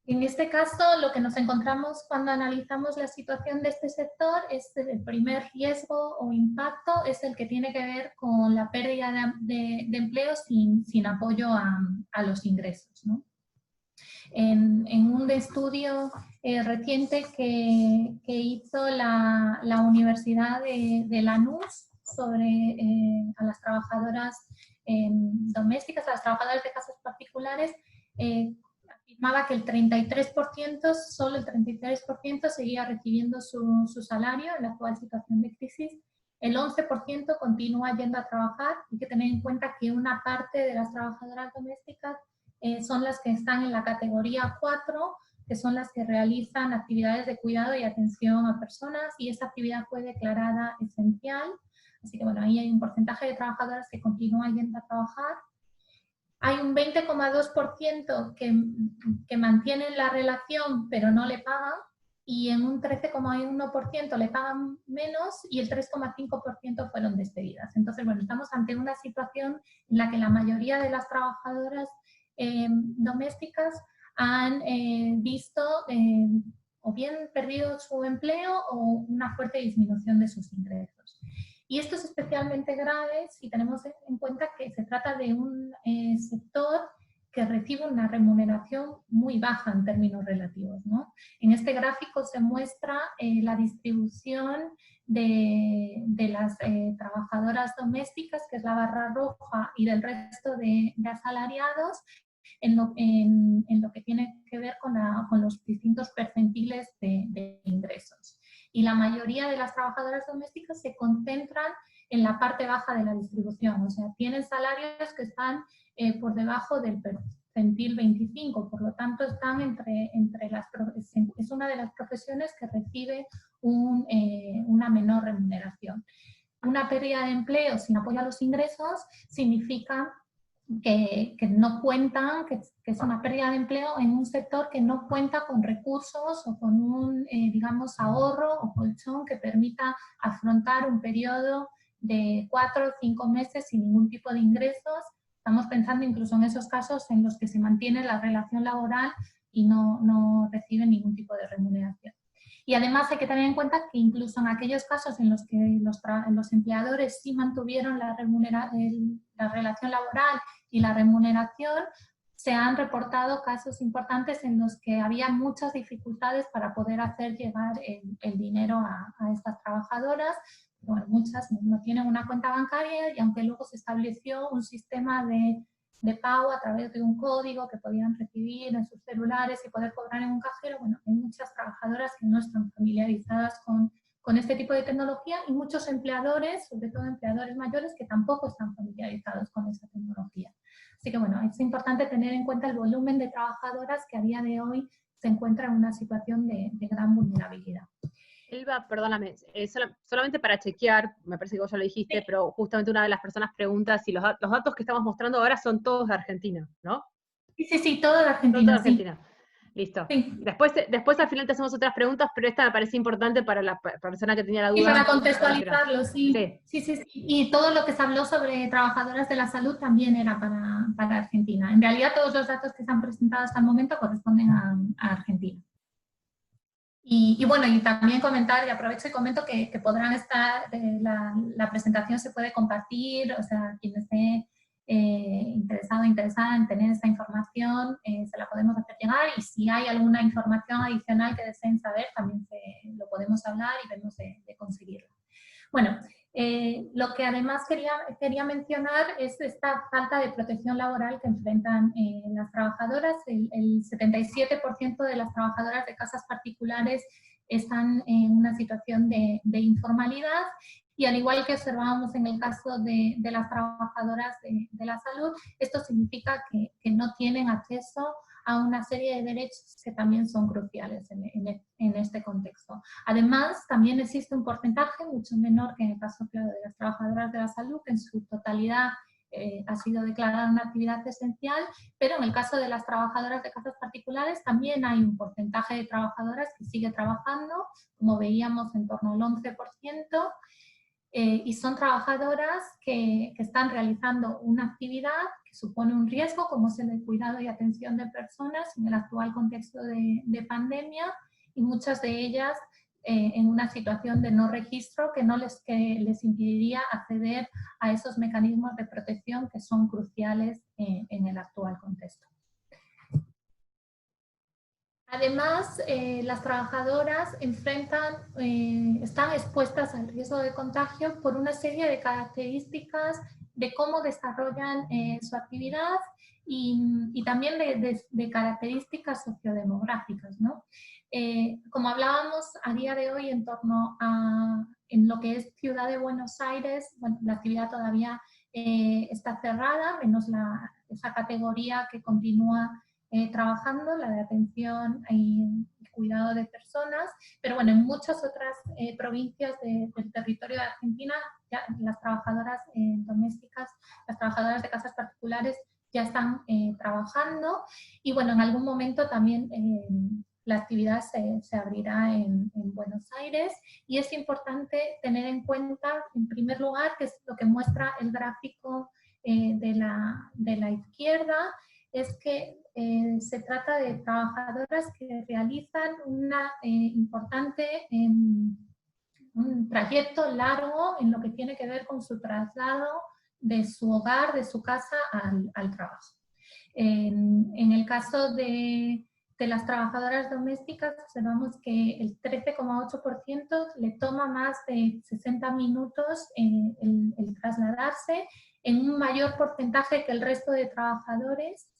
S2: En este caso, lo que nos encontramos cuando analizamos la situación de este sector es el primer riesgo o impacto, es el que tiene que ver con la pérdida de empleo sin apoyo a los ingresos, ¿no? En un estudio reciente que hizo la Universidad de Lanús sobre a las trabajadoras domésticas, a las trabajadoras de casas particulares, afirmaba que el 33%, solo el 33% seguía recibiendo su salario en la actual situación de crisis. El 11% continúa yendo a trabajar. Hay que tener en cuenta que una parte de las trabajadoras domésticas son las que están en la categoría 4, que son las que realizan actividades de cuidado y atención a personas, y esa actividad fue declarada esencial. Así que bueno, ahí hay un porcentaje de trabajadoras que continúan yendo a trabajar. Hay un 20,2% que mantienen la relación pero no le pagan, y en un 13,1% le pagan menos y el 3,5% fueron despedidas. Entonces, bueno, estamos ante una situación en la que la mayoría de las trabajadoras domésticas han visto o bien perdido su empleo o una fuerte disminución de sus ingresos. Y esto es especialmente grave si tenemos en cuenta que se trata de un sector que recibe una remuneración muy baja en términos relativos, ¿no? En este gráfico se muestra la distribución de las trabajadoras domésticas, que es la barra roja, y del resto de asalariados, en lo que tiene que ver con los distintos percentiles de ingresos. Y la mayoría de las trabajadoras domésticas se concentran en la parte baja de la distribución, o sea, tienen salarios que están por debajo del percentil 25, por lo tanto están es una de las profesiones que recibe una menor remuneración. Una pérdida de empleo sin apoyo a los ingresos significa que no cuentan, que es una pérdida de empleo en un sector que no cuenta con recursos o con un, digamos, ahorro o colchón que permita afrontar un periodo de 4 o 5 meses sin ningún tipo de ingresos. Estamos pensando incluso en esos casos en los que se mantiene la relación laboral y no reciben ningún tipo de remuneración. Y además hay que tener en cuenta que incluso en aquellos casos en los que los empleadores sí mantuvieron la relación laboral y la remuneración, se han reportado casos importantes en los que había muchas dificultades para poder hacer llegar el dinero a estas trabajadoras. Bueno, muchas no tienen una cuenta bancaria, y aunque luego se estableció un sistema de pago a través de un código que podían recibir en sus celulares y poder cobrar en un cajero, bueno, hay muchas trabajadoras que no están familiarizadas con este tipo de tecnología, y muchos empleadores, sobre todo empleadores mayores, que tampoco están familiarizados con esa tecnología. Así que bueno, es importante tener en cuenta el volumen de trabajadoras que a día de hoy se encuentran en una situación de gran vulnerabilidad.
S1: Elba, perdóname, solamente para chequear, me parece que vos ya lo dijiste, sí, pero justamente una de las personas pregunta si los datos que estamos mostrando ahora son todos de Argentina, ¿no?
S2: Sí, todos de Argentina. Todos de Argentina.
S1: Sí. Listo.
S2: Sí.
S1: Después al final te hacemos otras preguntas, pero esta me parece importante para la persona que tenía la duda.
S2: Y para contextualizarlo, sí. Sí. Y todo lo que se habló sobre trabajadoras de la salud también era para Argentina. En realidad todos los datos que se han presentado hasta el momento corresponden a Argentina. Y bueno, y también comentar, y aprovecho y comento que podrán estar, la presentación se puede compartir, o sea, quien esté interesado o interesada en tener esta información, se la podemos hacer llegar, y si hay alguna información adicional que deseen saber, también lo podemos hablar y vemos de conseguirla. Bueno, lo que además quería mencionar es esta falta de protección laboral que enfrentan las trabajadoras. El 77% de las trabajadoras de casas particulares están en una situación de informalidad, y al igual que observábamos en el caso de las trabajadoras de la salud, esto significa que no tienen acceso a una serie de derechos que también son cruciales en este contexto. Además, también existe un porcentaje mucho menor que en el caso, claro, de las trabajadoras de la salud, que en su totalidad ha sido declarada una actividad esencial, pero en el caso de las trabajadoras de casas particulares también hay un porcentaje de trabajadoras que sigue trabajando, como veíamos, en torno al 11%, y son trabajadoras que están realizando una actividad que supone un riesgo, como es el de cuidado y atención de personas en el actual contexto de pandemia, y muchas de ellas en una situación de no registro que les impediría acceder a esos mecanismos de protección que son cruciales en el actual contexto. Además, las trabajadoras están expuestas al riesgo de contagio por una serie de características de cómo desarrollan su actividad y también de características sociodemográficas, ¿no? Como hablábamos a día de hoy en torno en lo que es Ciudad de Buenos Aires, bueno, la actividad todavía está cerrada, menos esa categoría que continúa trabajando, la de atención y cuidado de personas, pero bueno, en muchas otras provincias del territorio de Argentina, ya las trabajadoras domésticas, las trabajadoras de casas particulares ya están trabajando, y bueno, en algún momento también la actividad se abrirá en Buenos Aires, y es importante tener en cuenta, en primer lugar, que es lo que muestra el gráfico de la izquierda, es que se trata de trabajadoras que realizan una importante un trayecto largo en lo que tiene que ver con su traslado de su hogar, de su casa al trabajo. En el caso de las trabajadoras domésticas, observamos que el 13,8% le toma más de 60 minutos el trasladarse, en un mayor porcentaje que el resto de trabajadores.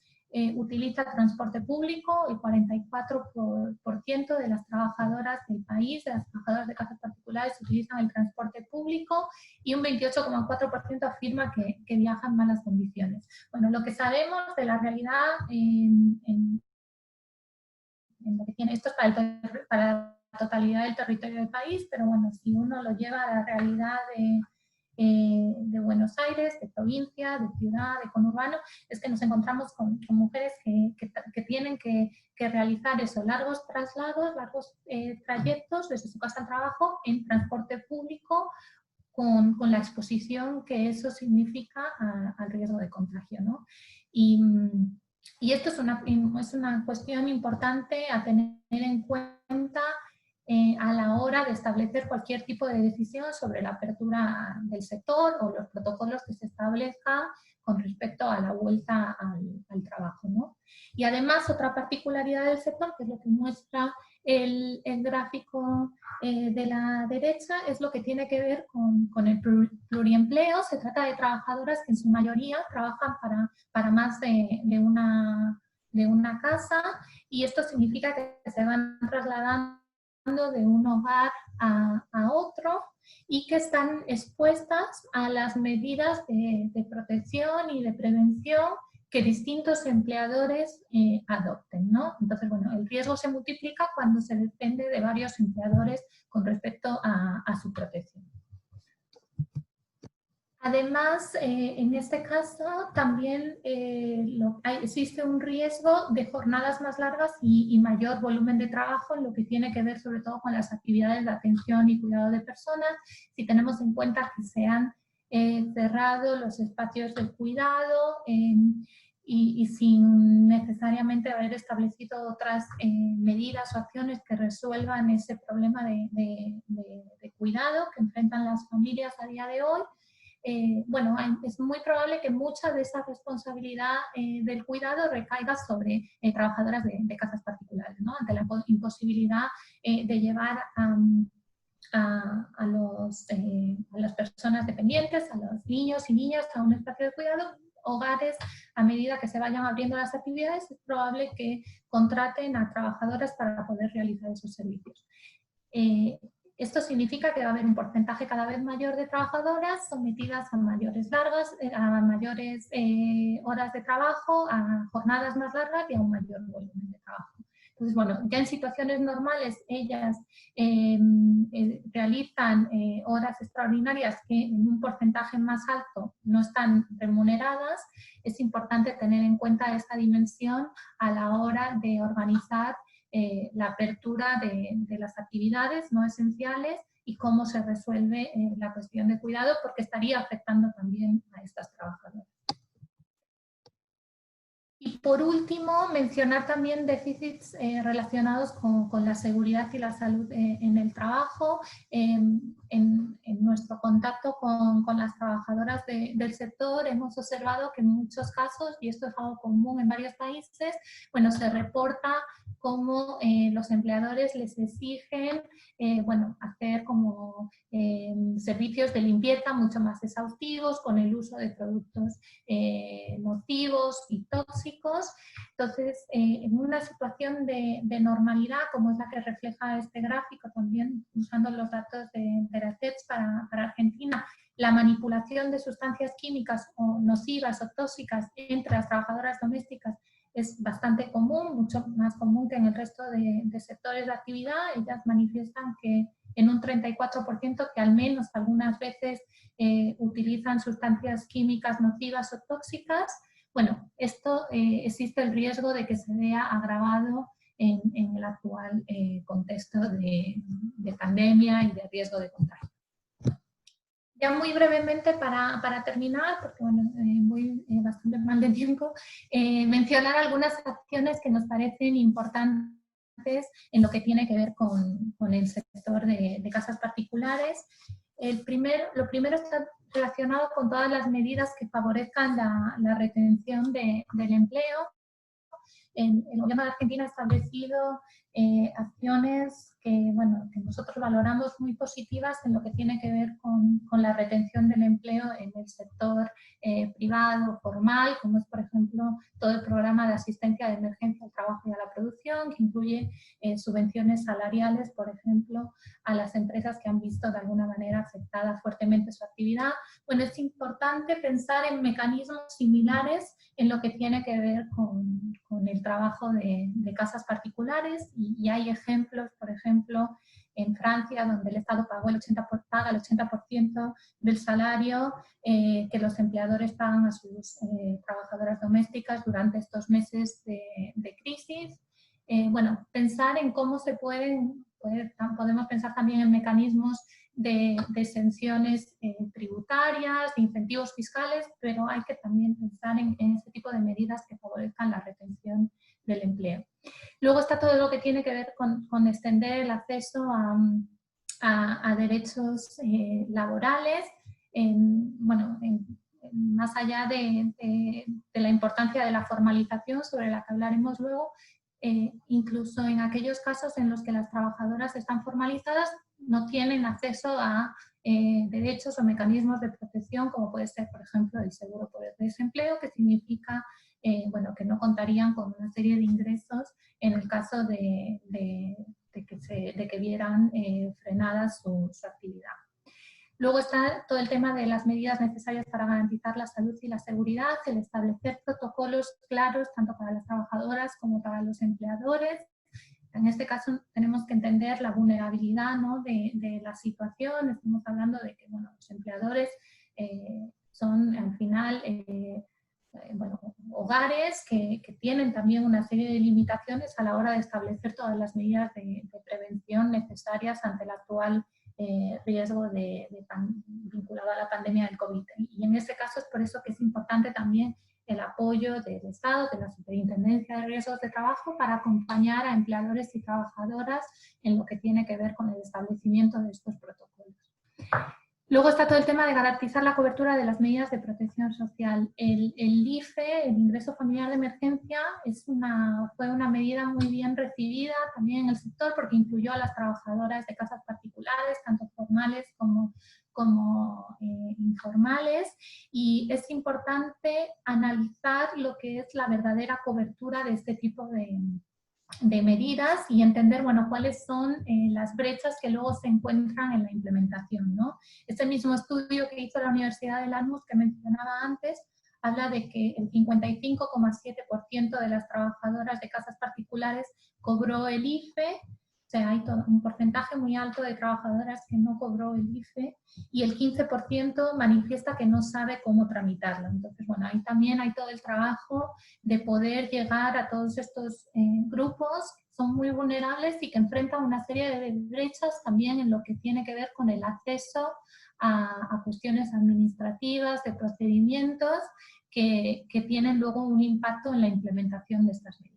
S2: Utiliza transporte público, el 44% de las trabajadoras del país, de las trabajadoras de casas particulares, utilizan el transporte público, y un 28,4% afirma que viajan en malas condiciones. Bueno, lo que sabemos de la realidad en lo que tiene, esto es para la totalidad del territorio del país, pero bueno, si uno lo lleva a la realidad de Buenos Aires, de provincia, de ciudad, de conurbano, es que nos encontramos con mujeres que tienen que realizar esos largos traslados, largos trayectos desde su casa al trabajo en transporte público, con la exposición que eso significa al riesgo de contagio, ¿no? Y esto es una cuestión importante a tener en cuenta a la hora de establecer cualquier tipo de decisión sobre la apertura del sector o los protocolos que se establezcan con respecto a la vuelta al trabajo, ¿no? Y además, otra particularidad del sector, que es lo que muestra el gráfico de la derecha, es lo que tiene que ver con el pluriempleo. Se trata de trabajadoras que en su mayoría trabajan para más de una casa, y esto significa que se van trasladando de un hogar a otro, y que están expuestas a las medidas de protección y de prevención que distintos empleadores adopten, ¿no? Entonces, bueno, el riesgo se multiplica cuando se depende de varios empleadores con respecto a su protección. Además, en este caso también existe un riesgo de jornadas más largas y mayor volumen de trabajo en lo que tiene que ver sobre todo con las actividades de atención y cuidado de personas. Si tenemos en cuenta que se han cerrado los espacios de cuidado y sin necesariamente haber establecido otras medidas o acciones que resuelvan ese problema de cuidado que enfrentan las familias a día de hoy, bueno, es muy probable que mucha de esa responsabilidad del cuidado recaiga sobre trabajadoras de casas particulares, ¿no? Ante la imposibilidad de llevar a las personas dependientes, a los niños y niñas a un espacio de cuidado, hogares, a medida que se vayan abriendo las actividades, es probable que contraten a trabajadoras para poder realizar esos servicios. Esto significa que va a haber un porcentaje cada vez mayor de trabajadoras sometidas a mayores horas de trabajo, a jornadas más largas y a un mayor volumen de trabajo. Entonces, bueno, ya en situaciones normales ellas realizan horas extraordinarias que en un porcentaje más alto no están remuneradas. Es importante tener en cuenta esta dimensión a la hora de organizar la apertura de las actividades no esenciales y cómo se resuelve la cuestión de cuidado, porque estaría afectando también a estas trabajadoras. Y por último, mencionar también déficits relacionados con la seguridad y la salud en el trabajo. En nuestro contacto con las trabajadoras del sector hemos observado que en muchos casos, y esto es algo común en varios países, bueno, se reporta cómo los empleadores les exigen bueno, hacer como servicios de limpieza mucho más exhaustivos con el uso de productos nocivos y tóxicos. Entonces, en una situación de normalidad, como es la que refleja este gráfico, también usando los datos de Veracets para Argentina, la manipulación de sustancias químicas o nocivas o tóxicas entre las trabajadoras domésticas es bastante común, mucho más común que en el resto de sectores de actividad. Ellas manifiestan que en un 34% que al menos algunas veces utilizan sustancias químicas nocivas o tóxicas. Bueno, esto existe el riesgo de que se vea agravado en el actual contexto de pandemia y de riesgo de contagio. Ya muy brevemente para terminar, porque bueno, voy bastante mal de tiempo, mencionar algunas acciones que nos parecen importantes en lo que tiene que ver con el sector de casas particulares. Lo primero está relacionado con todas las medidas que favorezcan la retención del empleo. El gobierno de Argentina ha establecido acciones que nosotros valoramos muy positivas en lo que tiene que ver con la retención del empleo en el sector privado formal, como es, por ejemplo, todo el programa de asistencia de emergencia al trabajo y a la producción, que incluye subvenciones salariales, por ejemplo, a las empresas que han visto de alguna manera afectada fuertemente su actividad. Bueno, es importante pensar en mecanismos similares en lo que tiene que ver con el trabajo de casas particulares, y hay ejemplos, por ejemplo, en Francia, donde el Estado paga el 80% del salario que los empleadores pagan a sus trabajadoras domésticas durante estos meses de crisis. Bueno, pensar en cómo se podemos pensar también en mecanismos de exenciones tributarias, de incentivos fiscales, pero hay que también pensar en este tipo de medidas que favorezcan la retención del empleo. Luego está todo lo que tiene que ver con extender el acceso a derechos laborales, más allá de la importancia de la formalización, sobre la que hablaremos luego. Incluso en aquellos casos en los que las trabajadoras están formalizadas, no tienen acceso a derechos o mecanismos de protección, como puede ser, por ejemplo, el seguro por desempleo, que significa que no contarían con una serie de ingresos en el caso de que vieran frenada su actividad. Luego está todo el tema de las medidas necesarias para garantizar la salud y la seguridad, el establecer protocolos claros tanto para las trabajadoras como para los empleadores. En este caso tenemos que entender la vulnerabilidad, ¿no?, de la situación. Estamos hablando de que los empleadores son al final hogares que tienen también una serie de limitaciones a la hora de establecer todas las medidas de prevención necesarias ante el actual riesgo vinculado a la pandemia del COVID. Y en este caso es por eso que es importante también el apoyo del Estado, de la Superintendencia de Riesgos de Trabajo, para acompañar a empleadores y trabajadoras en lo que tiene que ver con el establecimiento de estos protocolos. Luego está todo el tema de garantizar la cobertura de las medidas de protección social. El IFE, el ingreso familiar de emergencia, fue una medida muy bien recibida también en el sector porque incluyó a las trabajadoras de casas particulares, tanto formales como informales, y es importante analizar lo que es la verdadera cobertura de este tipo de medidas y entender, bueno, cuáles son las brechas que luego se encuentran en la implementación, ¿no? Este mismo estudio que hizo la Universidad de Lanús, que mencionaba antes, habla de que el 55,7% de las trabajadoras de casas particulares cobró el IFE, o sea, hay un porcentaje muy alto de trabajadoras que no cobró el IFE y el 15% manifiesta que no sabe cómo tramitarlo. Entonces, bueno, ahí también hay todo el trabajo de poder llegar a todos estos grupos que son muy vulnerables y que enfrentan una serie de brechas también en lo que tiene que ver con el acceso a cuestiones administrativas, de procedimientos que tienen luego un impacto en la implementación de estas medidas.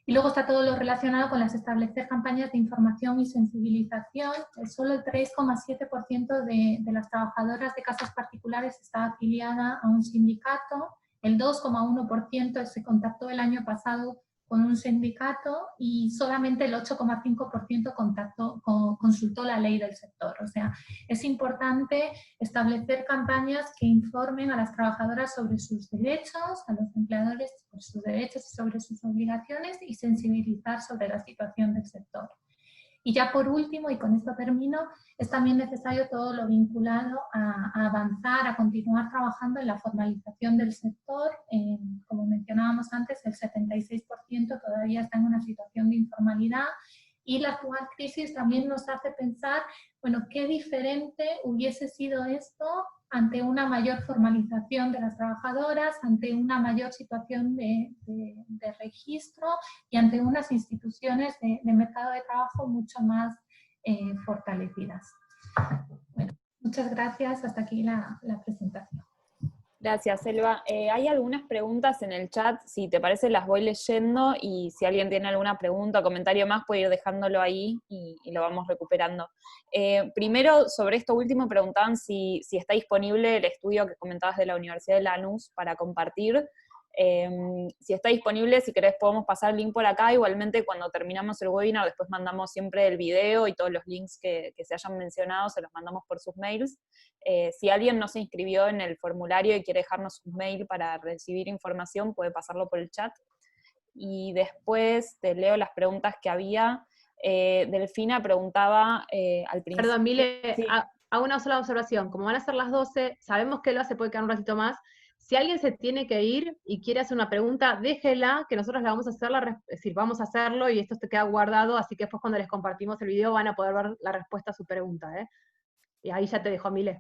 S2: Y luego está todo lo relacionado con las establecer campañas de información y sensibilización. Solo el 3,7% de las trabajadoras de casas particulares está afiliada a un sindicato, el 2,1% se contactó el año pasado con un sindicato y solamente el 8,5% consultó la ley del sector. O sea, es importante establecer campañas que informen a las trabajadoras sobre sus derechos, a los empleadores sobre sus derechos y sobre sus obligaciones y sensibilizar sobre la situación del sector. Y ya por último, y con esto termino, es también necesario todo lo vinculado a avanzar, a continuar trabajando en la formalización del sector. Como mencionábamos antes, el 76% todavía está en una situación de informalidad y la actual crisis también nos hace pensar, bueno, qué diferente hubiese sido esto ante una mayor formalización de las trabajadoras, ante una mayor situación de registro y ante unas instituciones de mercado de trabajo mucho más fortalecidas. Bueno, muchas gracias. Hasta aquí la presentación.
S3: Gracias, Selva. Hay algunas preguntas en el chat, si te parece las voy leyendo y si alguien tiene alguna pregunta o comentario más puede ir dejándolo ahí y lo vamos recuperando. Primero, sobre esto último, preguntaban si está disponible el estudio que comentabas de la Universidad de Lanús para compartir. Si está disponible, si querés podemos pasar el link por acá. Igualmente cuando terminamos el webinar después mandamos siempre el video y todos los links que se hayan mencionado se los mandamos por sus mails. Si alguien no se inscribió en el formulario y quiere dejarnos un mail para recibir información, puede pasarlo por el chat. Y después te leo las preguntas que había. Delfina preguntaba al principio...
S1: Perdón, Mile,
S3: sí.
S1: hago una sola observación. Como van a ser las 12, sabemos que Elba se puede quedar un ratito más. Si alguien se tiene que ir y quiere hacer una pregunta, déjela, que nosotros la vamos a hacer, es decir, vamos a hacerlo y esto te queda guardado, así que después cuando les compartimos el video van a poder ver la respuesta a su pregunta. Y ahí ya te dejo, Mile.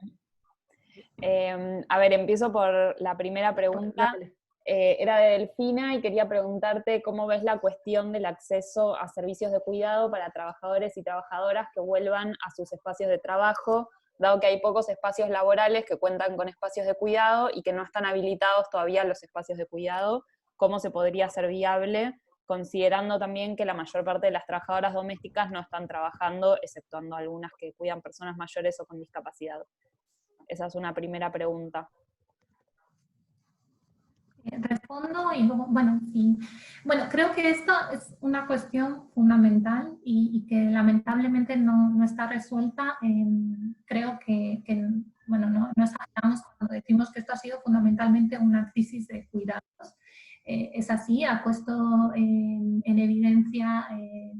S3: A ver, empiezo por la primera pregunta. Era de Delfina y quería preguntarte cómo ves la cuestión del acceso a servicios de cuidado para trabajadores y trabajadoras que vuelvan a sus espacios de trabajo, dado que hay pocos espacios laborales que cuentan con espacios de cuidado y que no están habilitados todavía los espacios de cuidado. ¿Cómo se podría hacer viable, considerando también que la mayor parte de las trabajadoras domésticas no están trabajando, exceptuando algunas que cuidan personas mayores o con discapacidad? Esa es una primera pregunta.
S2: Respondo y luego, bueno, sí. Bueno, creo que esto es una cuestión fundamental y que lamentablemente no está resuelta. Creo que bueno, no exageramos cuando decimos que esto ha sido fundamentalmente una crisis de cuidados. Es así, ha puesto en evidencia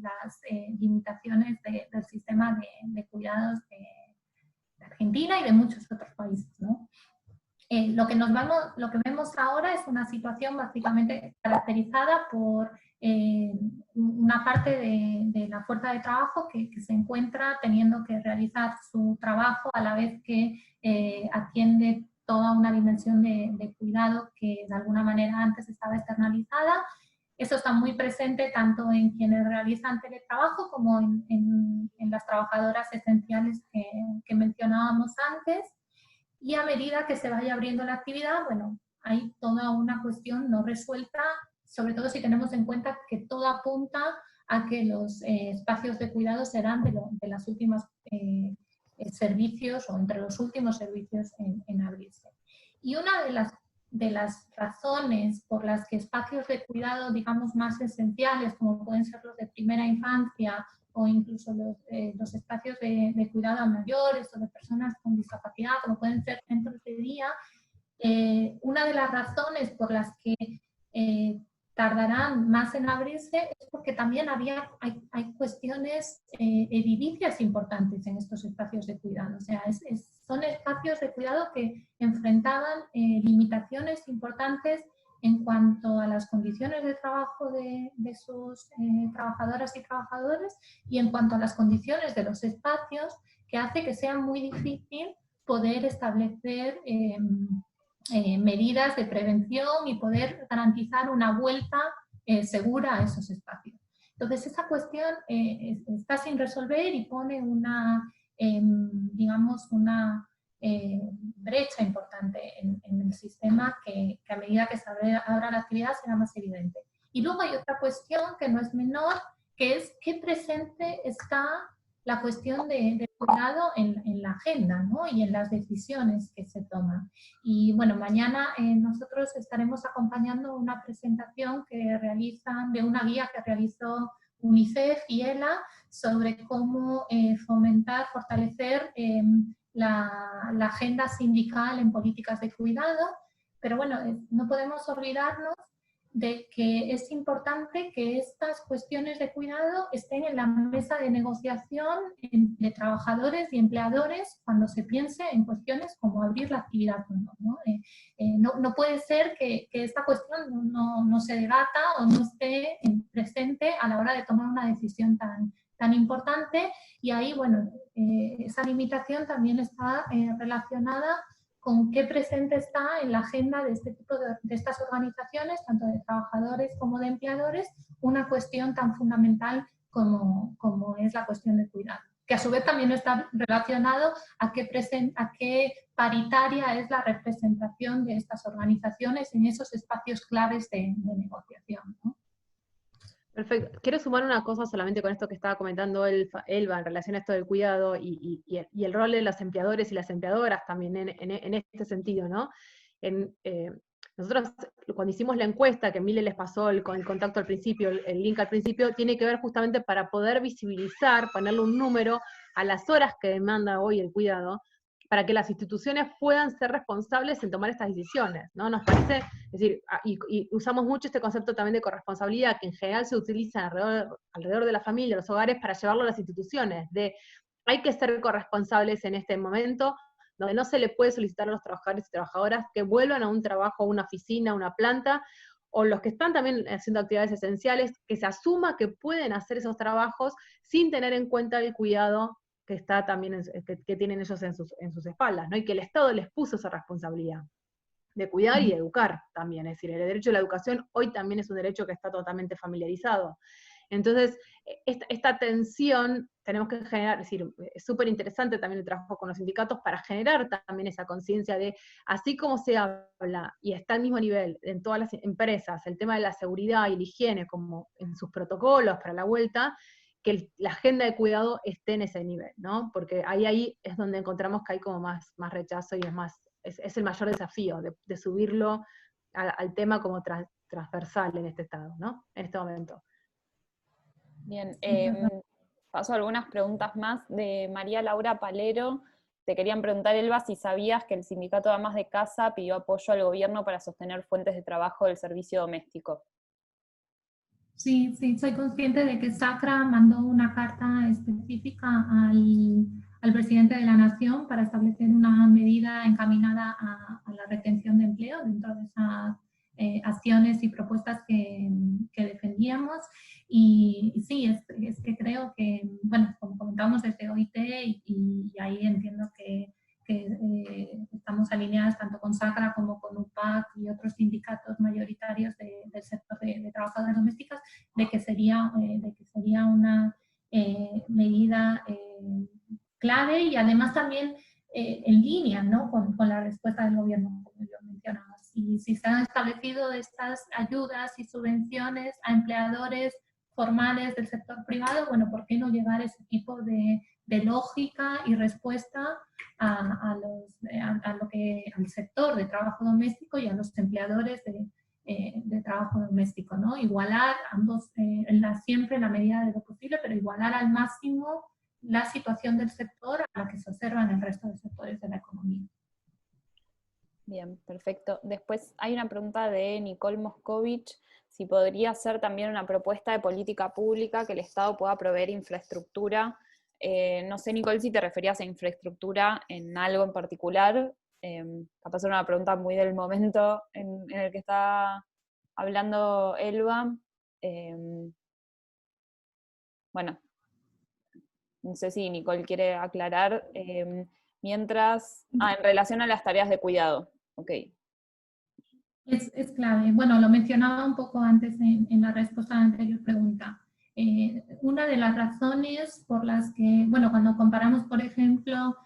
S2: las limitaciones del sistema de cuidados de Argentina y de muchos otros países, ¿no? Lo que vemos ahora es una situación básicamente caracterizada por una parte de la fuerza de trabajo que se encuentra teniendo que realizar su trabajo a la vez que atiende toda una dimensión de cuidado que de alguna manera antes estaba externalizada. Eso está muy presente tanto en quienes realizan teletrabajo como en las trabajadoras esenciales que mencionábamos antes. Y a medida que se vaya abriendo la actividad, bueno, hay toda una cuestión no resuelta, sobre todo si tenemos en cuenta que todo apunta a que los espacios de cuidado serán de las últimas servicios o entre los últimos servicios en abrirse. Y una de las razones por las que espacios de cuidado, digamos, más esenciales, como pueden ser los de primera infancia o incluso los espacios de cuidado a mayores o de personas con discapacidad, como pueden ser centros de día, una de las razones por las que tardarán más en abrirse es porque también hay cuestiones edilicias importantes en estos espacios de cuidado. O sea, son espacios de cuidado que enfrentaban limitaciones importantes en cuanto a las condiciones de trabajo de sus trabajadoras y trabajadores y en cuanto a las condiciones de los espacios, que hace que sea muy difícil poder establecer medidas de prevención y poder garantizar una vuelta segura a esos espacios. Entonces, esa cuestión está sin resolver y pone digamos, una brecha importante en el sistema que a medida que se abra la actividad será más evidente. Y luego hay otra cuestión que no es menor, que es qué presente está la cuestión de cuidado en la agenda, ¿no? Y en las decisiones que se toman. Y bueno, mañana nosotros estaremos acompañando una presentación que realizan, de una guía que realizó UNICEF y ELA sobre cómo fomentar, fortalecer la agenda sindical en políticas de cuidado. Pero bueno, no podemos olvidarnos de que es importante que estas cuestiones de cuidado estén en la mesa de negociación de trabajadores y empleadores cuando se piense en cuestiones como abrir la actividad o no, ¿no? No puede ser que esta cuestión no se debata o no esté presente a la hora de tomar una decisión tan importante, y ahí, bueno, esa limitación también está relacionada con qué presente está en la agenda de este tipo de estas organizaciones, tanto de trabajadores como de empleadores, una cuestión tan fundamental como es la cuestión de cuidado, que a su vez también está relacionado a qué paritaria es la representación de estas organizaciones en esos espacios claves de negociación, ¿no?
S1: Perfecto. Quiero sumar una cosa solamente con esto que estaba comentando Elba en relación a esto del cuidado y el rol de los empleadores y las empleadoras también en este sentido, ¿no? Nosotros cuando hicimos la encuesta, que Mile les pasó el contacto al principio, el link al principio, tiene que ver justamente para poder visibilizar, ponerle un número a las horas que demanda hoy el cuidado, para que las instituciones puedan ser responsables en tomar estas decisiones, ¿no? Nos parece, es decir, y usamos mucho este concepto también de corresponsabilidad, que en general se utiliza alrededor de la familia, los hogares, para llevarlo a las instituciones, hay que ser corresponsables en este momento, donde no se le puede solicitar a los trabajadores y trabajadoras que vuelvan a un trabajo, a una oficina, a una planta, o los que están también haciendo actividades esenciales, que se asuma que pueden hacer esos trabajos sin tener en cuenta el cuidado que está también que tienen ellos en sus espaldas, ¿no? Y que el Estado les puso esa responsabilidad de cuidar y de educar también. Es decir, el derecho a la educación hoy también es un derecho que está totalmente familiarizado. Entonces, esta tensión tenemos que generar, es decir, es súper interesante también el trabajo con los sindicatos para generar también esa conciencia de, así como se habla y está al mismo nivel en todas las empresas, el tema de la seguridad y la higiene como en sus protocolos para la vuelta, que la agenda de cuidado esté en ese nivel, ¿no? Porque ahí es donde encontramos que hay como más rechazo y es el mayor desafío de subirlo al tema como transversal en este estado, ¿no? En este momento.
S3: Bien, paso algunas preguntas más de María Laura Palero. Te querían preguntar, Elba, si sabías que el Sindicato de Amas de Casa pidió apoyo al gobierno para sostener fuentes de trabajo del servicio doméstico.
S2: Sí, soy consciente de que SACRA mandó una carta específica al presidente de la Nación para establecer una medida encaminada a la retención de empleo dentro de esas acciones y propuestas que defendíamos. Y sí, es que creo que, bueno, como comentábamos desde OIT y ahí entiendo que estamos alineadas tanto con SACRA como con UPAC y otros sindicatos mayoritarios del sector de trabajadoras domésticas, de que sería una medida clave y además también en línea, ¿no? con la respuesta del gobierno, como yo mencionaba. Si se han establecido estas ayudas y subvenciones a empleadores formales del sector privado, bueno, ¿por qué no llevar ese tipo de lógica y respuesta al sector de trabajo doméstico y a los empleadores de trabajo doméstico, ¿no? Igualar ambos, siempre en la medida de lo posible, pero igualar al máximo la situación del sector a la que se observa en el resto de sectores de la economía.
S3: Bien, perfecto. Después hay una pregunta de Nicole Moscovich, si podría ser también una propuesta de política pública que el Estado pueda proveer infraestructura. No sé, Nicole, si te referías a infraestructura en algo en particular. Capaz era una pregunta muy del momento en el que está hablando Elba. Bueno, no sé si Nicole quiere aclarar. Mientras, en relación a las tareas de cuidado. Ok.
S2: Es clave. Bueno, lo mencionaba un poco antes en la respuesta a la anterior pregunta. Una de las razones por las que, bueno, cuando comparamos, por ejemplo,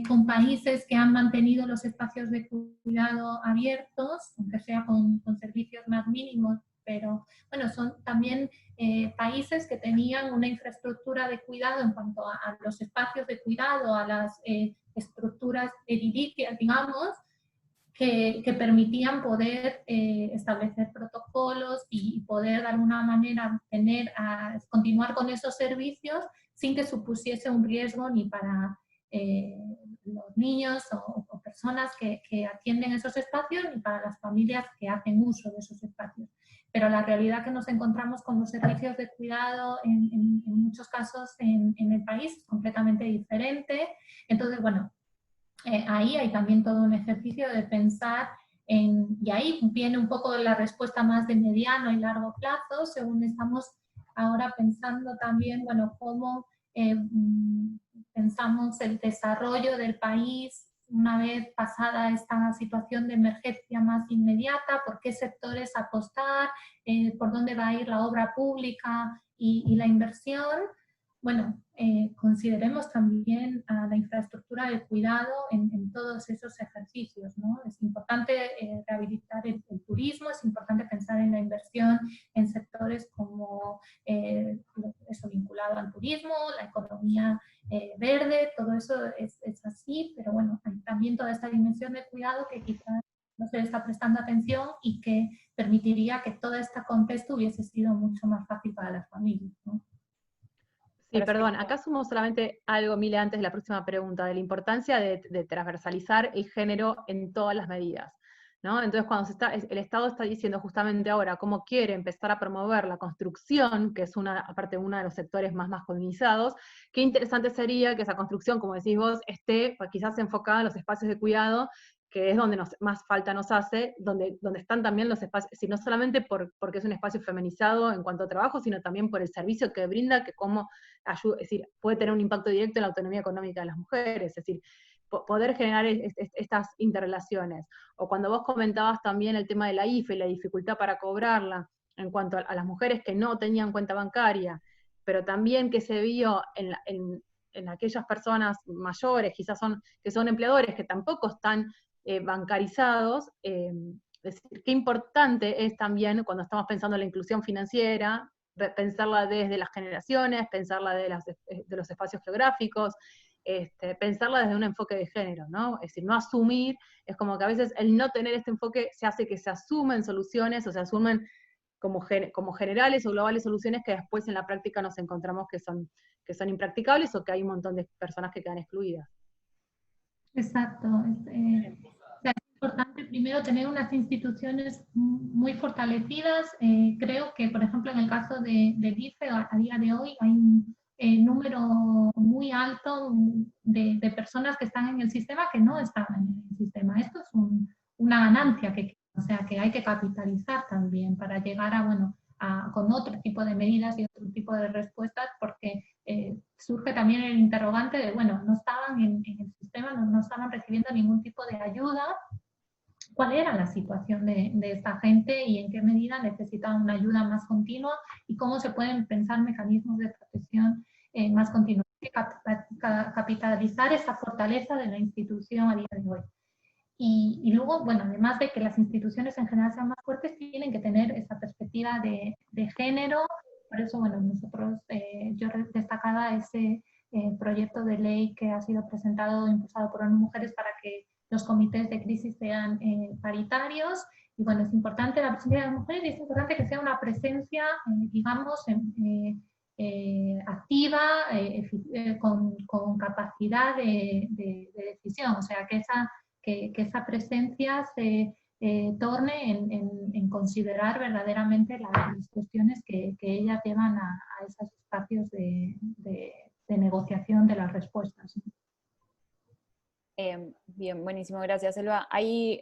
S2: con países que han mantenido los espacios de cuidado abiertos, aunque sea con servicios más mínimos, pero bueno, son también países que tenían una infraestructura de cuidado en cuanto a los espacios de cuidado, a las estructuras edilicias, digamos, que permitían poder establecer protocolos y poder de alguna manera continuar con esos servicios sin que supusiese un riesgo ni para los niños o personas que atienden esos espacios ni para las familias que hacen uso de esos espacios. Pero la realidad que nos encontramos con los servicios de cuidado en muchos casos en el país es completamente diferente. Entonces, bueno, ahí hay también todo un ejercicio de pensar y ahí viene un poco la respuesta más de mediano y largo plazo, según estamos ahora pensando también, bueno, cómo pensamos el desarrollo del país una vez pasada esta situación de emergencia más inmediata, por qué sectores apostar, por dónde va a ir la obra pública y la inversión. Bueno, consideremos también a la infraestructura de cuidado en todos esos ejercicios, ¿no? Es importante rehabilitar el turismo, es importante pensar en la inversión en sectores como eso vinculado al turismo, la economía verde, todo eso es así, pero bueno, hay también toda esta dimensión de cuidado que quizás no se le está prestando atención y que permitiría que todo este contexto hubiese sido mucho más fácil para las familias, ¿no?
S1: Sí, perfecto. Perdón, acá sumo solamente algo, Mile, antes de la próxima pregunta, de la importancia de transversalizar el género en todas las medidas, ¿no? Entonces, cuando el Estado está diciendo justamente ahora cómo quiere empezar a promover la construcción, que es aparte uno de los sectores más masculinizados, qué interesante sería que esa construcción, como decís vos, esté quizás enfocada en los espacios de cuidado, que es donde más falta nos hace, donde están también los espacios, no solamente porque es un espacio feminizado en cuanto a trabajo, sino también por el servicio que brinda, que es decir, puede tener un impacto directo en la autonomía económica de las mujeres, es decir, poder generar estas interrelaciones. O cuando vos comentabas también el tema de la IFE y la dificultad para cobrarla, en cuanto a las mujeres que no tenían cuenta bancaria, pero también que se vio en aquellas personas mayores, quizás que son empleadores, que tampoco están bancarizados, es decir, qué importante es también cuando estamos pensando en la inclusión financiera, pensarla desde las generaciones, pensarla de los espacios geográficos, pensarla desde un enfoque de género, ¿no? Es decir, no asumir, es como que a veces el no tener este enfoque se hace que se asumen soluciones o se asumen como generales o globales soluciones que después en la práctica nos encontramos que son impracticables o que hay un montón de personas que quedan excluidas.
S2: Exacto. Es importante primero tener unas instituciones muy fortalecidas. Creo que, por ejemplo, en el caso de IFE, a día de hoy hay un número muy alto de personas que están en el sistema que no estaban en el sistema. Esto es una ganancia o sea, que hay que capitalizar también para llegar con otro tipo de medidas y otro tipo de respuestas, porque surge también el interrogante de, bueno, no estaban en el sistema, no estaban recibiendo ningún tipo de ayuda. ¿Cuál era la situación de esta gente y en qué medida necesitaban una ayuda más continua y cómo se pueden pensar mecanismos de protección más continuos? Capitalizar esa fortaleza de la institución a día de hoy. Y luego, bueno, además de que las instituciones en general sean más fuertes, tienen que tener esa perspectiva de género. Por eso, bueno, nosotros, yo destacaba ese proyecto de ley que ha sido presentado e impulsado por ONU Mujeres para que los comités de crisis sean paritarios. Y bueno, es importante la presencia de las mujeres y es importante que sea una presencia, digamos, activa, con capacidad de decisión. O sea, que esa presencia se torne en considerar verdaderamente las cuestiones que ellas llevan a esos espacios de negociación de las respuestas.
S3: Bien, buenísimo, gracias, Selva. Ahí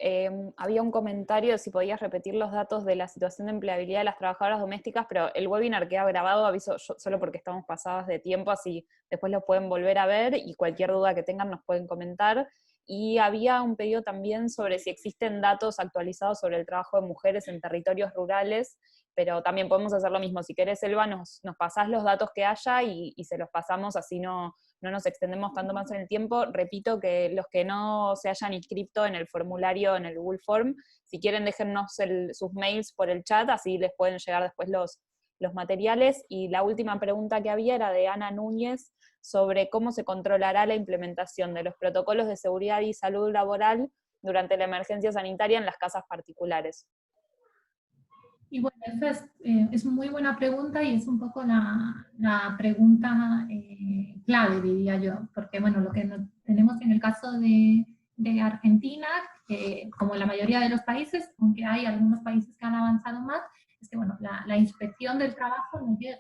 S3: había un comentario, si podías repetir los datos de la situación de empleabilidad de las trabajadoras domésticas, pero el webinar queda grabado, aviso solo porque estamos pasadas de tiempo, así después lo pueden volver a ver y cualquier duda que tengan nos pueden comentar. Y había un pedido también sobre si existen datos actualizados sobre el trabajo de mujeres en territorios rurales, pero también podemos hacer lo mismo. Si querés, Selva, nos pasás los datos que haya y se los pasamos, así no nos extendemos tanto más en el tiempo. Repito que los que no se hayan inscrito en el formulario, en el Google Form, si quieren déjennos sus mails por el chat, así les pueden llegar después los materiales. Y la última pregunta que había era de Ana Núñez, sobre cómo se controlará la implementación de los protocolos de seguridad y salud laboral durante la emergencia sanitaria en las casas particulares.
S2: Y bueno, esa es muy buena pregunta y es un poco la pregunta clave, diría yo, porque bueno, lo que tenemos en el caso de Argentina, como en la mayoría de los países, aunque hay algunos países que han avanzado más, es que bueno, la inspección del trabajo no llega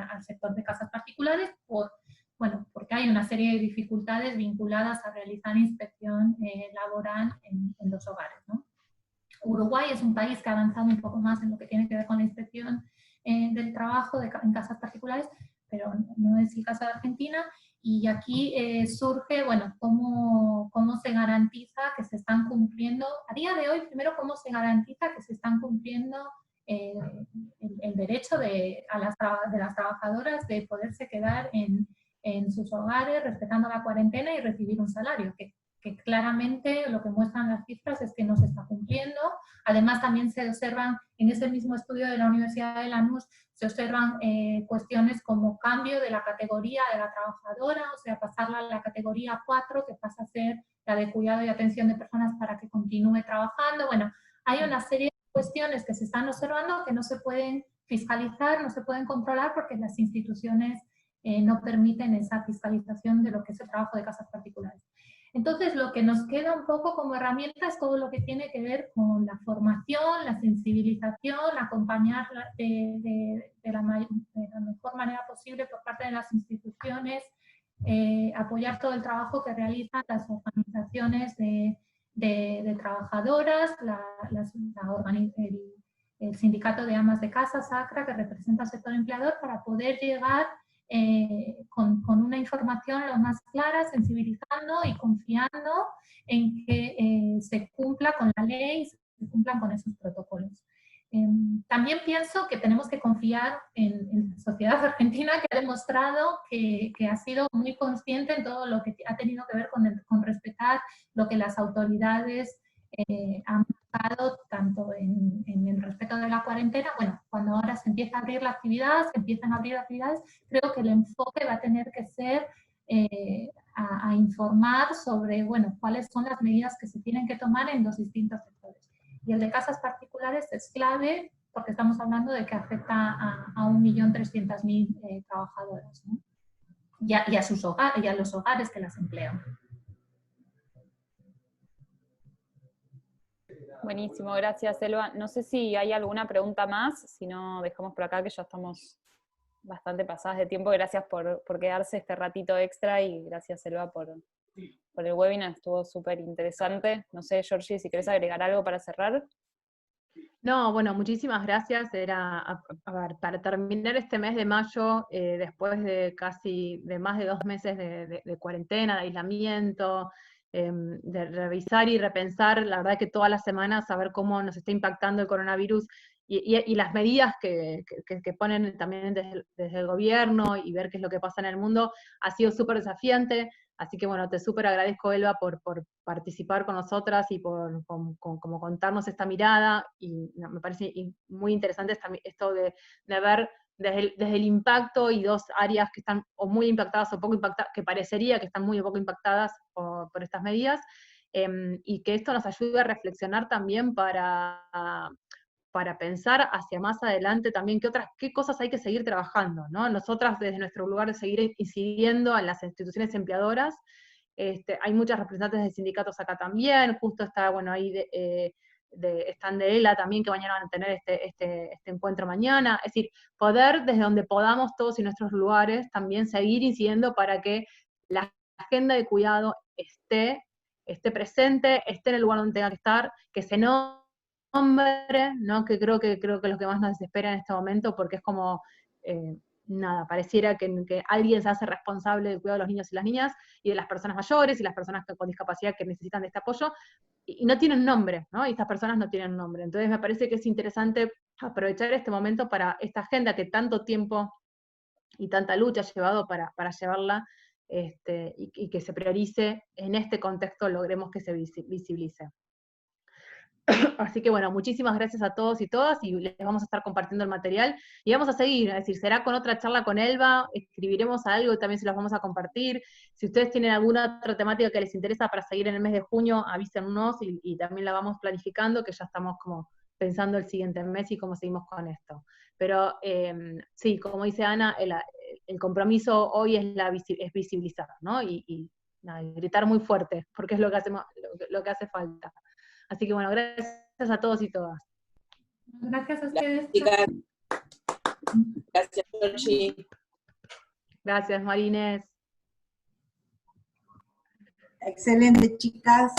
S2: al sector de casas particulares porque hay una serie de dificultades vinculadas a realizar inspección laboral en los hogares, ¿no? Uruguay es un país que ha avanzado un poco más en lo que tiene que ver con la inspección del trabajo en casas particulares, pero no es el caso de Argentina. Y aquí surge, bueno, cómo se garantiza que se están cumpliendo, a día de hoy, primero, cómo se garantiza que se están cumpliendo el derecho de las trabajadoras de poderse quedar en sus hogares respetando la cuarentena y recibir un salario, que claramente lo que muestran las cifras es que no se está cumpliendo. Además, también se observan, en ese mismo estudio de la Universidad de Lanús, se observan cuestiones como cambio de la categoría de la trabajadora, o sea, pasarla a la categoría 4, que pasa a ser la de cuidado y atención de personas para que continúe trabajando. Bueno, hay una serie de cuestiones que se están observando que no se pueden fiscalizar, no se pueden controlar porque las instituciones no permiten esa fiscalización de lo que es el trabajo de casas particulares. Entonces, lo que nos queda un poco como herramienta es todo lo que tiene que ver con la formación, la sensibilización, acompañar de la mejor manera posible por parte de las instituciones, apoyar todo el trabajo que realizan las organizaciones de trabajadoras, el sindicato de amas de casa, SACRA, que representa al sector empleador, para poder llegar con una información lo más clara, sensibilizando y confiando en que se cumpla con la ley, se cumplan con esos protocolos. También pienso que tenemos que confiar en la sociedad argentina, que ha demostrado que ha sido muy consciente en todo lo que ha tenido que ver con respetar lo que las autoridades han marcado, tanto en el respeto de la cuarentena. Bueno, cuando ahora se empieza a abrir la actividad, se empiezan a abrir actividades, creo que el enfoque va a tener que ser a informar sobre, bueno, cuáles son las medidas que se tienen que tomar en los distintos sectores. Y el de casas particulares es clave porque estamos hablando de que afecta a 1.300.000 trabajadoras, ¿no? y a los hogares que las emplean.
S3: Buenísimo, gracias, Selva. No sé si hay alguna pregunta más, si no dejamos por acá que ya estamos bastante pasadas de tiempo. Gracias por quedarse este ratito extra y gracias, Selva, por el webinar, estuvo súper interesante. No sé, Georgie, si querés agregar algo para cerrar.
S1: No, bueno, muchísimas gracias. Era, a ver, para terminar este mes de mayo, después de más de 2 meses de cuarentena, de aislamiento, de revisar y repensar, la verdad que todas las semanas saber cómo nos está impactando el coronavirus y las medidas que ponen también desde el gobierno y ver qué es lo que pasa en el mundo, ha sido súper desafiante. Así que bueno, te súper agradezco, Elba, por participar con nosotras y por como contarnos esta mirada, y me parece muy interesante esto de ver desde el impacto y dos áreas que están o muy impactadas o poco impactadas, que parecería que están muy o poco impactadas por estas medidas, y que esto nos ayude a reflexionar también para pensar hacia más adelante también qué cosas hay que seguir trabajando, ¿no? Nosotras desde nuestro lugar de seguir incidiendo en las instituciones empleadoras, hay muchas representantes de sindicatos acá también, justo está, bueno, ahí están de ELA también, que mañana van a tener este encuentro mañana, es decir, poder desde donde podamos todos en nuestros lugares también seguir incidiendo para que la agenda de cuidado esté presente, esté en el lugar donde tenga que estar, que se nombre, ¿no? Que creo que es lo que más nos desespera en este momento, porque es como, nada, pareciera que alguien se hace responsable del cuidado de los niños y las niñas, y de las personas mayores, y las personas con discapacidad que necesitan de este apoyo, y no tienen nombre, ¿no? Y estas personas no tienen nombre. Entonces me parece que es interesante aprovechar este momento para esta agenda que tanto tiempo y tanta lucha ha llevado para llevarla, y que se priorice en este contexto, logremos que se visibilice. Así que bueno, muchísimas gracias a todos y todas, y les vamos a estar compartiendo el material, y vamos a seguir, es decir, será con otra charla con Elba, escribiremos algo y también se los vamos a compartir. Si ustedes tienen alguna otra temática que les interesa para seguir en el mes de junio, avísennos, y también la vamos planificando, que ya estamos como pensando el siguiente mes y cómo seguimos con esto. Pero sí, como dice Ana, el compromiso hoy es visibilizar, ¿no? Y nada, gritar muy fuerte, porque es lo que hace falta. Así que bueno, gracias a todos y todas.
S2: Gracias a ustedes.
S4: Chicas. Gracias, Georgie.
S1: Gracias, Marines.
S5: Excelente, chicas.